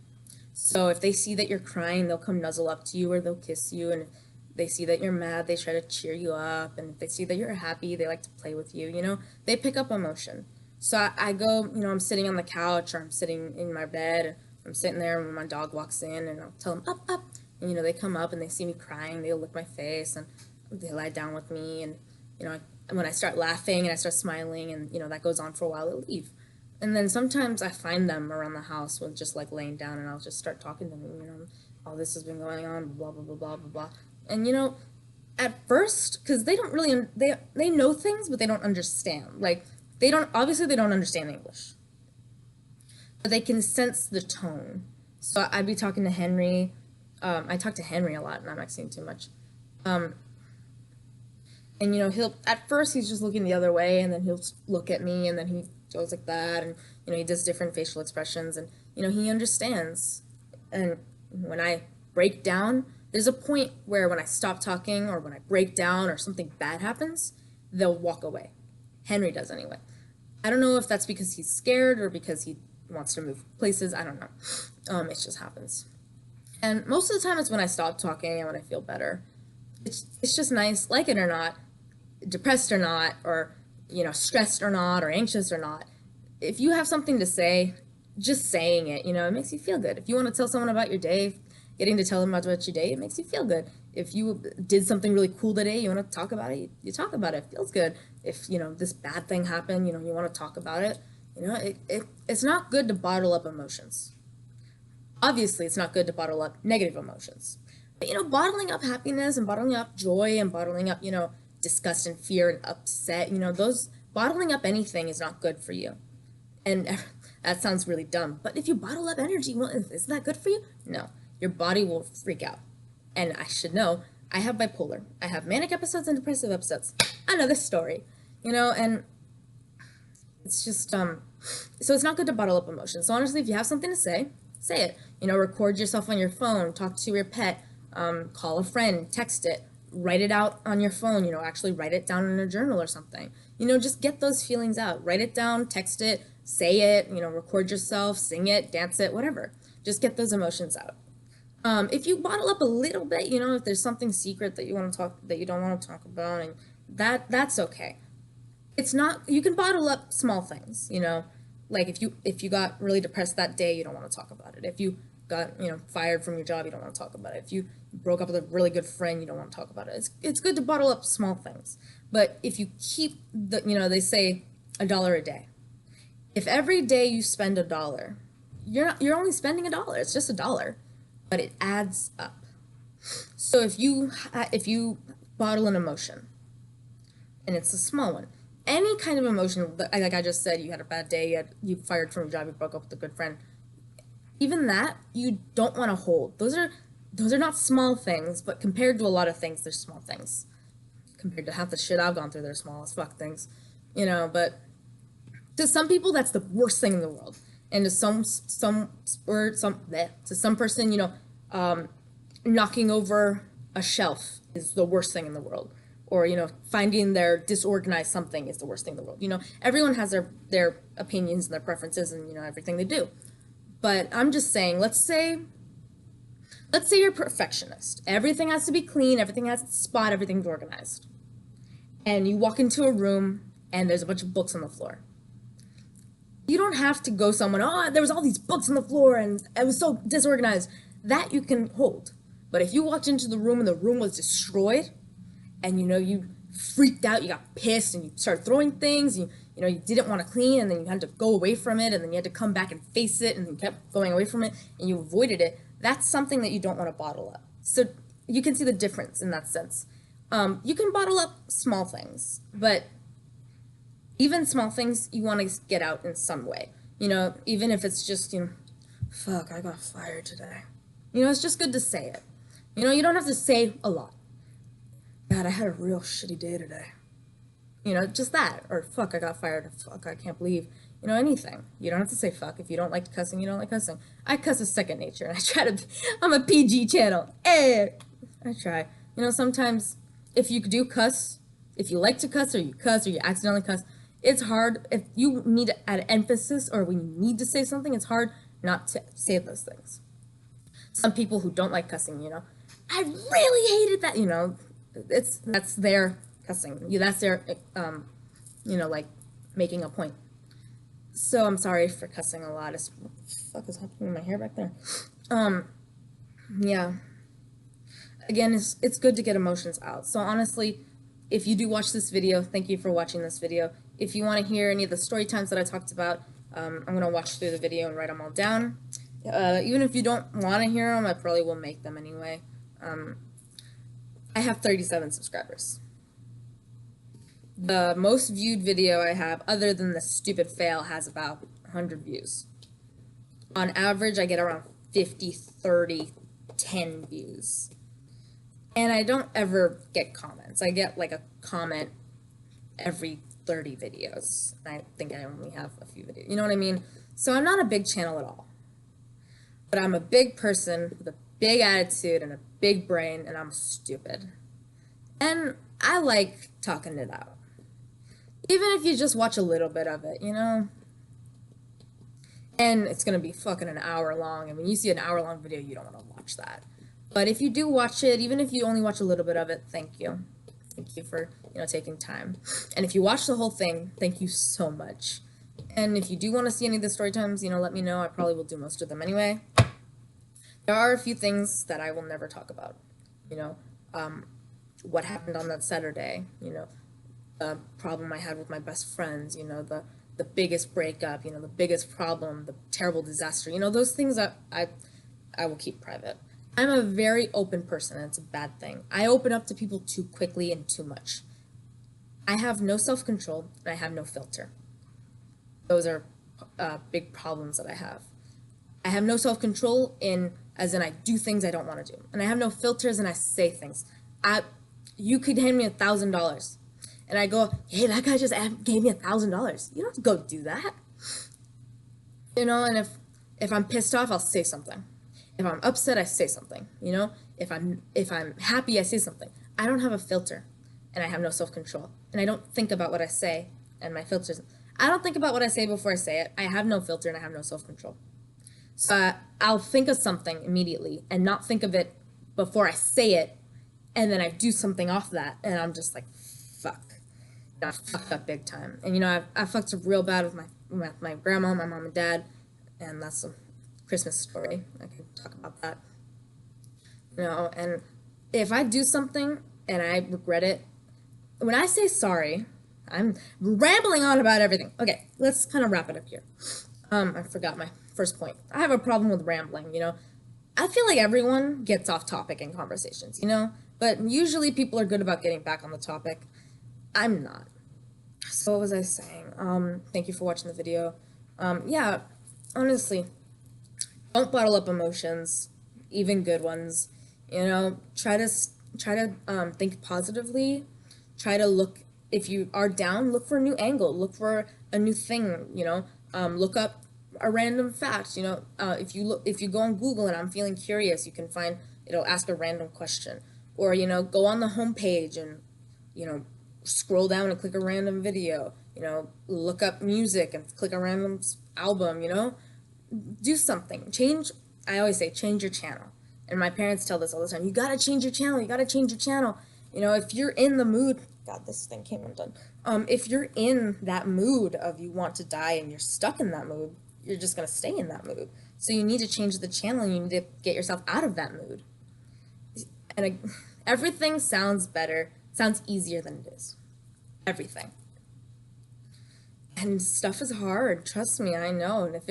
So if they see that you're crying, they'll come nuzzle up to you, or they'll kiss you. And if they see that you're mad, they try to cheer you up. And if they see that you're happy, they like to play with you. They pick up emotion. So I go, I'm sitting on the couch, or I'm sitting in my bed, and I'm sitting there, and when my dog walks in, and I'll tell them, up, up. And, they come up, and they see me crying, they'll lick my face, and they lie down with me, and, when I start laughing, and I start smiling, and, that goes on for a while, they'll leave. And then sometimes I find them around the house with just, like, laying down, and I'll just start talking to them, all this has been going on, blah, blah, blah, blah, blah, blah. And, at first, because they don't really, they know things, but they don't understand. Like, they don't understand English. But they can sense the tone. So I'd be talking to Henry. I talk to Henry a lot, and I'm not saying too much. And, at first he's just looking the other way, and then he'll look at me, and then he goes like that, and, he does different facial expressions, and, he understands. And when I break down, There's a point where when I stop talking or when I break down or something bad happens, they'll walk away. Henry does anyway. I don't know if that's because he's scared or because he wants to move places. I don't know. It just happens. And most of the time it's when I stop talking and when I feel better. It's just nice, like it or not, depressed or not, or, stressed or not, or anxious or not. If you have something to say, just saying it, it makes you feel good. If you want to tell someone about your day, getting to tell them about your day, it makes you feel good. If you did something really cool today, you want to talk about it, you talk about it. It feels good. If, this bad thing happened, you want to talk about it. It's not good to bottle up emotions. Obviously, it's not good to bottle up negative emotions. But, bottling up happiness and bottling up joy and bottling up, disgust and fear and upset, those bottling up anything is not good for you. And that sounds really dumb. But if you bottle up energy, well, isn't that good for you? No. Your body will freak out. And I should know, I have bipolar. I have manic episodes and depressive episodes. Another story. And it's just, so it's not good to bottle up emotions. So honestly, if you have something to say it. Record yourself on your phone, talk to your pet, call a friend, text it, write it out on your phone, actually write it down in a journal or something. Just get those feelings out. Write it down, text it, say it, record yourself, sing it, dance it, whatever. Just get those emotions out. If you bottle up a little bit, if there's something secret that you don't want to talk about, and that's okay. It's not, you can bottle up small things, like if you got really depressed that day, you don't want to talk about it. If you got, fired from your job, you don't want to talk about it. If you broke up with a really good friend, you don't want to talk about it. It's good to bottle up small things. But if you keep they say $1 a day. If every day you spend $1, you're only spending $1. It's just $1, but it adds up. So if you bottle an emotion, and it's a small one, any kind of emotion, like I just said, you had a bad day, you fired from your job, you broke up with a good friend, even that you don't want to hold. Those are not small things, but compared to a lot of things, they're small things. Compared to half the shit I've gone through, they're small as fuck things, but to some people, that's the worst thing in the world. And to some person, knocking over a shelf is the worst thing in the world. Or, finding their disorganized something is the worst thing in the world. Everyone has their opinions and their preferences and, everything they do. But I'm just saying, let's say you're a perfectionist. Everything has to be clean, everything has its spot, everything's organized. And you walk into a room and there's a bunch of books on the floor. You don't have to go someone, there was all these books on the floor and it was so disorganized. That you can hold. But if you walked into the room and the room was destroyed, and you freaked out, you got pissed, and you started throwing things, you didn't want to clean, and then you had to go away from it, and then you had to come back and face it, and you kept going away from it, and you avoided it, that's something that you don't want to bottle up. So you can see the difference in that sense. You can bottle up small things, but even small things you want to get out in some way. Even if it's just, fuck, I got fired today. It's just good to say it. You don't have to say a lot. God, I had a real shitty day today. Just that. Or fuck, I got fired. Fuck, I can't believe. Anything. You don't have to say fuck. If you don't like cussing, you don't like cussing. I cuss is second nature, and I'm a PG channel. I try. Sometimes if you do cuss, if you like to cuss or you accidentally cuss, it's hard. If you need to add emphasis or when you need to say something, it's hard not to say those things. Some people who don't like cussing, I really hated that, that's their cussing. That's their, like making a point. So I'm sorry for cussing a lot. What the fuck is happening with my hair back there? Yeah. Again, it's good to get emotions out. So honestly, if you do watch this video, thank you for watching this video. If you want to hear any of the story times that I talked about, I'm going to watch through the video and write them all down. Even if you don't want to hear them, I probably will make them anyway. I have 37 subscribers. The most viewed video I have, other than the stupid fail, has about 100 views. On average, I get around 50, 30, 10 views. And I don't ever get comments. I get like a comment every 30 videos. I think I only have a few videos. You know what I mean? So I'm not a big channel at all. But I'm a big person with a big attitude and a big brain and I'm stupid. And I like talking it out. Even if you just watch a little bit of it, you know? And it's gonna be fucking an hour long, and when you see an hour long video, you don't want to watch that. But if you do watch it, even if you only watch a little bit of it, thank you. Thank you for, taking time. And if you watch the whole thing, thank you so much. And if you do want to see any of the story times, let me know. I probably will do most of them anyway. There are a few things that I will never talk about. What happened on that Saturday, the problem I had with my best friends, the biggest breakup, the biggest problem, the terrible disaster, those things that I will keep private. I'm a very open person, and it's a bad thing. I open up to people too quickly and too much. I have no self-control, and I have no filter. Those are big problems that I have. I have no self-control as in I do things I don't want to do. And I have no filters, and I say things. You could hand me $1,000, and I go, hey, that guy just gave me $1,000. You don't have to go do that. And if I'm pissed off, I'll say something. If I'm upset, I say something. If I'm happy, I say something. I don't have a filter, and I have no self-control, and I don't think about what I say, and my filters. I don't think about what I say before I say it. I have no filter, and I have no self-control. So I'll think of something immediately, and not think of it before I say it, and then I do something off that, and I'm just like, fuck. I fucked up big time. And I fucked up real bad with my grandma, my mom and dad, and that's a Christmas story. I can talk about that. And if I do something and I regret it, when I say sorry, I'm rambling on about everything. Okay, let's kind of wrap it up here. I forgot my first point. I have a problem with rambling, I feel like everyone gets off topic in conversations, but usually people are good about getting back on the topic. I'm not. So what was I saying? Thank you for watching the video. Yeah, honestly, don't bottle up emotions, even good ones. Try to think positively. Try to look, if you are down, look for a new angle. Look for a new thing. Look up a random fact. If you go on Google and I'm feeling curious, you can find, it'll ask a random question, or go on the homepage and scroll down and click a random video. Look up music and click a random album. Do something. I always say, change your channel. And my parents tell this all the time. You gotta change your channel. You gotta change your channel. If you're in the mood, God, this thing came undone. If you're in that mood of you want to die and you're stuck in that mood, you're just gonna stay in that mood. So you need to change the channel, and you need to get yourself out of that mood. And everything sounds better, sounds easier than it is. Everything. And stuff is hard. Trust me, I know. And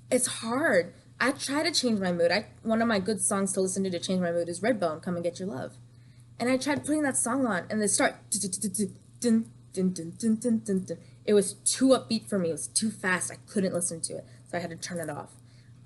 it's hard. I try to change my mood. One of my good songs to listen to change my mood is Redbone, Come and Get Your Love. And I tried putting that song on, and they start. It was too upbeat for me. It was too fast. I couldn't listen to it, so I had to turn it off.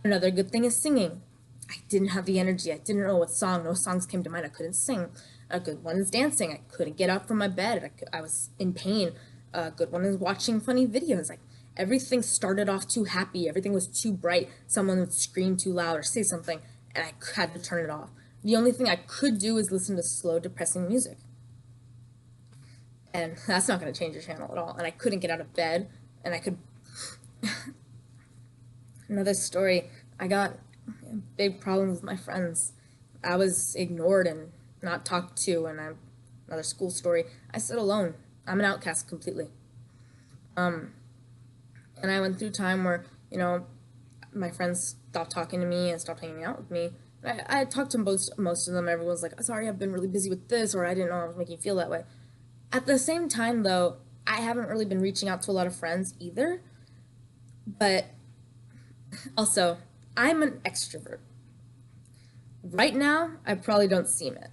Another good thing is singing. I didn't have the energy. I didn't know what song. No songs came to mind. I couldn't sing. A good one is dancing. I couldn't get up from my bed. I was in pain. A good one is watching funny videos. Everything started off too happy. Everything was too bright. Someone would scream too loud or say something, and I had to turn it off. The only thing I could do is listen to slow, depressing music. And that's not going to change your channel at all. And I couldn't get out of bed, and I could... Another story, I got big problems with my friends. I was ignored and not talked to, and another school story. I sit alone. I'm an outcast completely. And I went through time where, my friends stopped talking to me and stopped hanging out with me. I talked to most of them. Everyone's like, sorry, I've been really busy with this, or I didn't know I was making you feel that way. At the same time, though, I haven't really been reaching out to a lot of friends either. But also, I'm an extrovert. Right now, I probably don't seem it,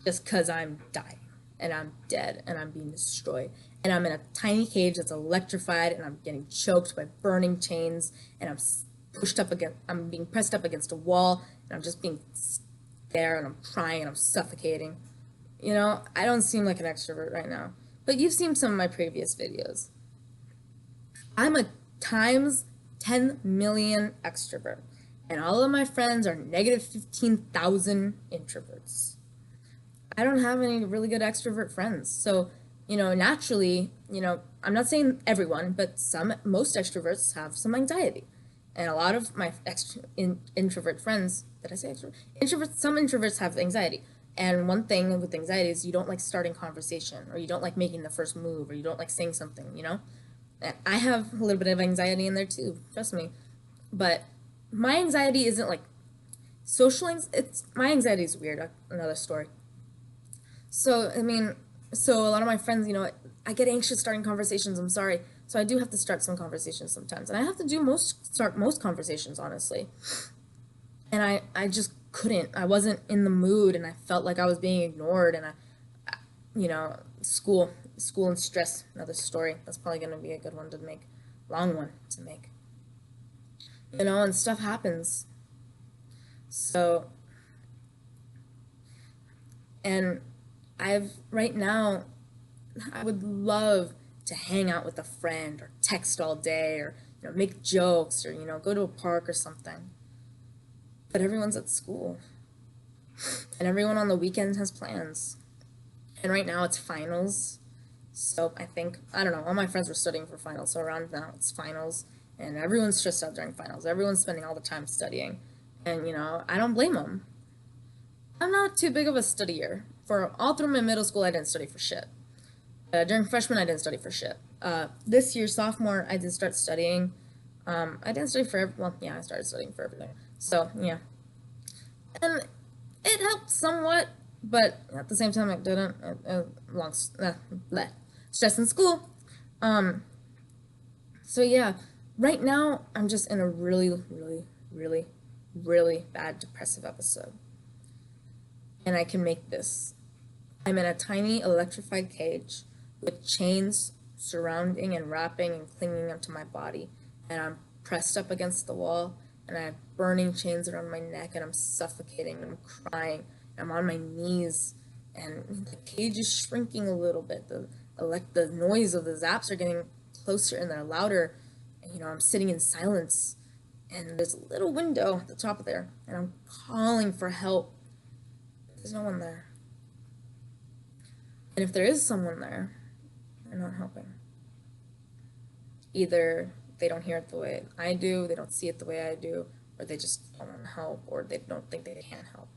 just because I'm dying, and I'm dead, and I'm being destroyed. And I'm in a tiny cage that's electrified, and I'm getting choked by burning chains, and I'm being pressed up against a wall, and I'm just being there, and I'm crying, and I'm suffocating. I don't seem like an extrovert right now, but you've seen some of my previous videos. I'm a times 10 million extrovert, And all of my friends are negative 15,000 introverts. I don't have any really good extrovert friends. So, naturally, I'm not saying everyone, but most extroverts have some anxiety. And a lot of my introvert friends, did I say extrovert? Some introverts have anxiety. And one thing with anxiety is you don't like starting conversation, or you don't like making the first move, or you don't like saying something. And I have a little bit of anxiety in there too, trust me. But my anxiety isn't like my anxiety is weird. Another story. So, so a lot of my friends, I get anxious starting conversations. I'm sorry. So I do have to start some conversations sometimes. And I have to start most conversations, honestly. And I just couldn't. I wasn't in the mood, and I felt like I was being ignored. And you know, school, school and stress, another story. That's probably going to be a good one to make, long one to make. And stuff happens. So, and right now, I would love to hang out with a friend or text all day or, make jokes or, go to a park or something. But everyone's at school and everyone on the weekends has plans. And right now it's finals. So I don't know, all my friends were studying for finals. So around now it's finals and everyone's stressed out during finals. Everyone's spending all the time studying. And, I don't blame them. I'm not too big of a studier. For all through my middle school, I didn't study for shit. During freshman, I didn't study for shit. This year, sophomore, I did start studying. I didn't study for I started studying for everything. So, yeah. And it helped somewhat, but at the same time, it didn't. Stress in school. So, yeah. Right now, I'm just in a really, really, really, really bad depressive episode. And I can make this. I'm in a tiny electrified cage with chains surrounding and wrapping and clinging onto my body. And I'm pressed up against the wall, and I have burning chains around my neck, and I'm suffocating, and I'm crying. And I'm on my knees, and the cage is shrinking a little bit. The noise of the zaps are getting closer, and they're louder. And, I'm sitting in silence, and there's a little window at the top of there, and I'm calling for help. There's no one there. And if there is someone there, they're not helping. Either they don't hear it the way I do, they don't see it the way I do, or they just don't want to help, or they don't think they can help.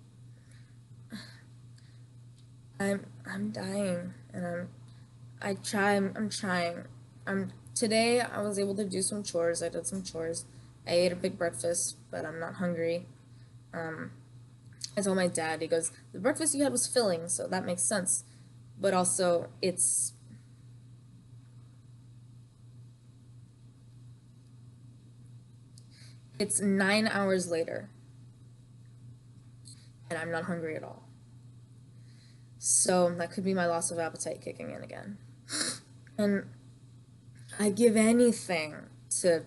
I'm dying, and I'm trying. Today I was able to do some chores. I did some chores. I ate a big breakfast, but I'm not hungry. I told my dad, he goes, the breakfast you had was filling, so that makes sense. But also, it's 9 hours later, and I'm not hungry at all. So that could be my loss of appetite kicking in again. And I give anything to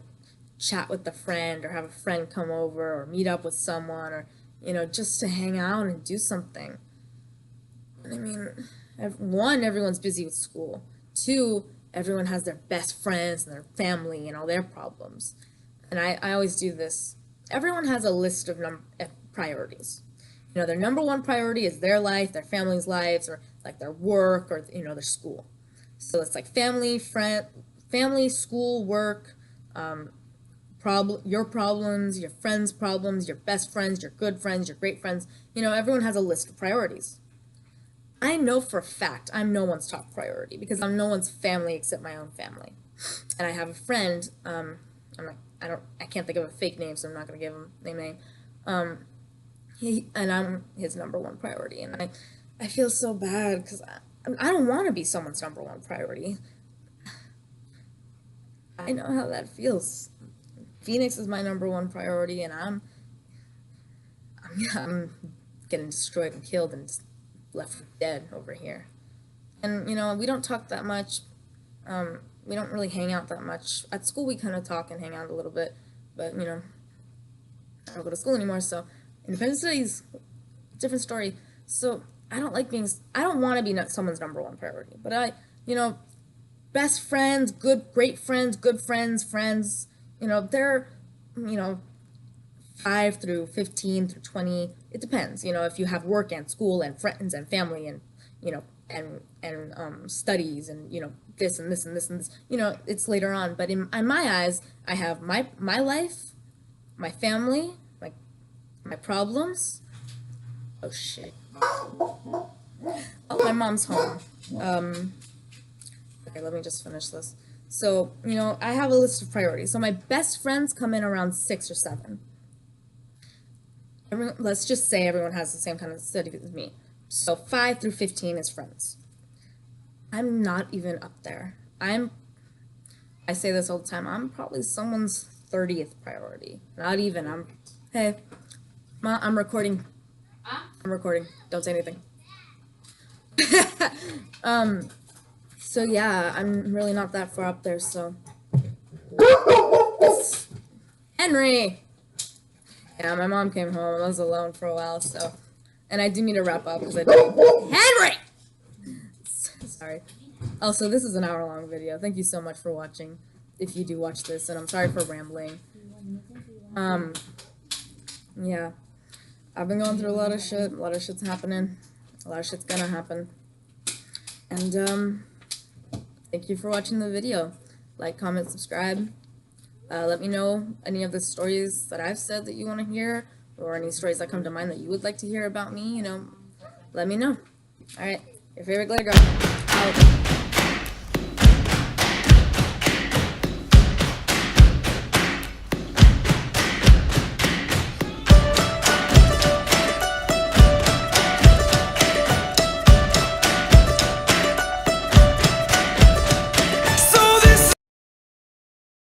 chat with a friend or have a friend come over or meet up with someone or, just to hang out and do something. One, everyone's busy with school. Two, everyone has their best friends and their family and all their problems. And I always do this. Everyone has a list of priorities. Their number one priority is their life, their family's lives, or like their work, or their school. So it's like family, school, work, your problems, your friends' problems, your best friends, your good friends, your great friends. Everyone has a list of priorities. I know for a fact I'm no one's top priority because I'm no one's family except my own family. And I have a friend. I can't think of a fake name, so I'm not gonna give him a name. I'm his number one priority, and I feel so bad because I don't want to be someone's number one priority. I know how that feels. Phoenix is my number one priority, and I'm getting destroyed and killed and left for dead over here. And we don't talk that much. We don't really hang out that much. At school we kind of talk and hang out a little bit, but I don't go to school anymore, so independent studies, different story. So I don't want to be someone's number one priority, but best friends, great friends, good friends, they're, 5 through 15 through 20. It depends, you know, if you have work and school and friends and family and, you know, and studies and, you know, this and this and this and this, you know, it's later on. But in my eyes, I have my life, my family, my problems. Oh shit. Oh, my mom's home. Okay, let me just finish this. So, you know, I have a list of priorities. So my best friends come in around 6 or 7. Let's just say everyone has the same kind of study as me. So 5 through 15 is friends. I'm not even up there. I say this all the time, I'm probably someone's 30th priority. Not even. Hey, Ma, I'm recording. I'm recording. Don't say anything. So yeah, I'm really not that far up there, so. Henry! Yeah, my mom came home. I was alone for a while, so. And I do need to wrap up because I do. Henry! Sorry. Also, this is an hour-long video. Thank you so much for watching, if you do watch this, and I'm sorry for rambling. Yeah. I've been going through a lot of shit. A lot of shit's happening. A lot of shit's gonna happen. And, thank you for watching the video. Like, comment, subscribe. Let me know any of the stories that I've said that you want to hear, or any stories that come to mind that you would like to hear about me, you know. Let me know. Alright, your favorite glitter girl. Out.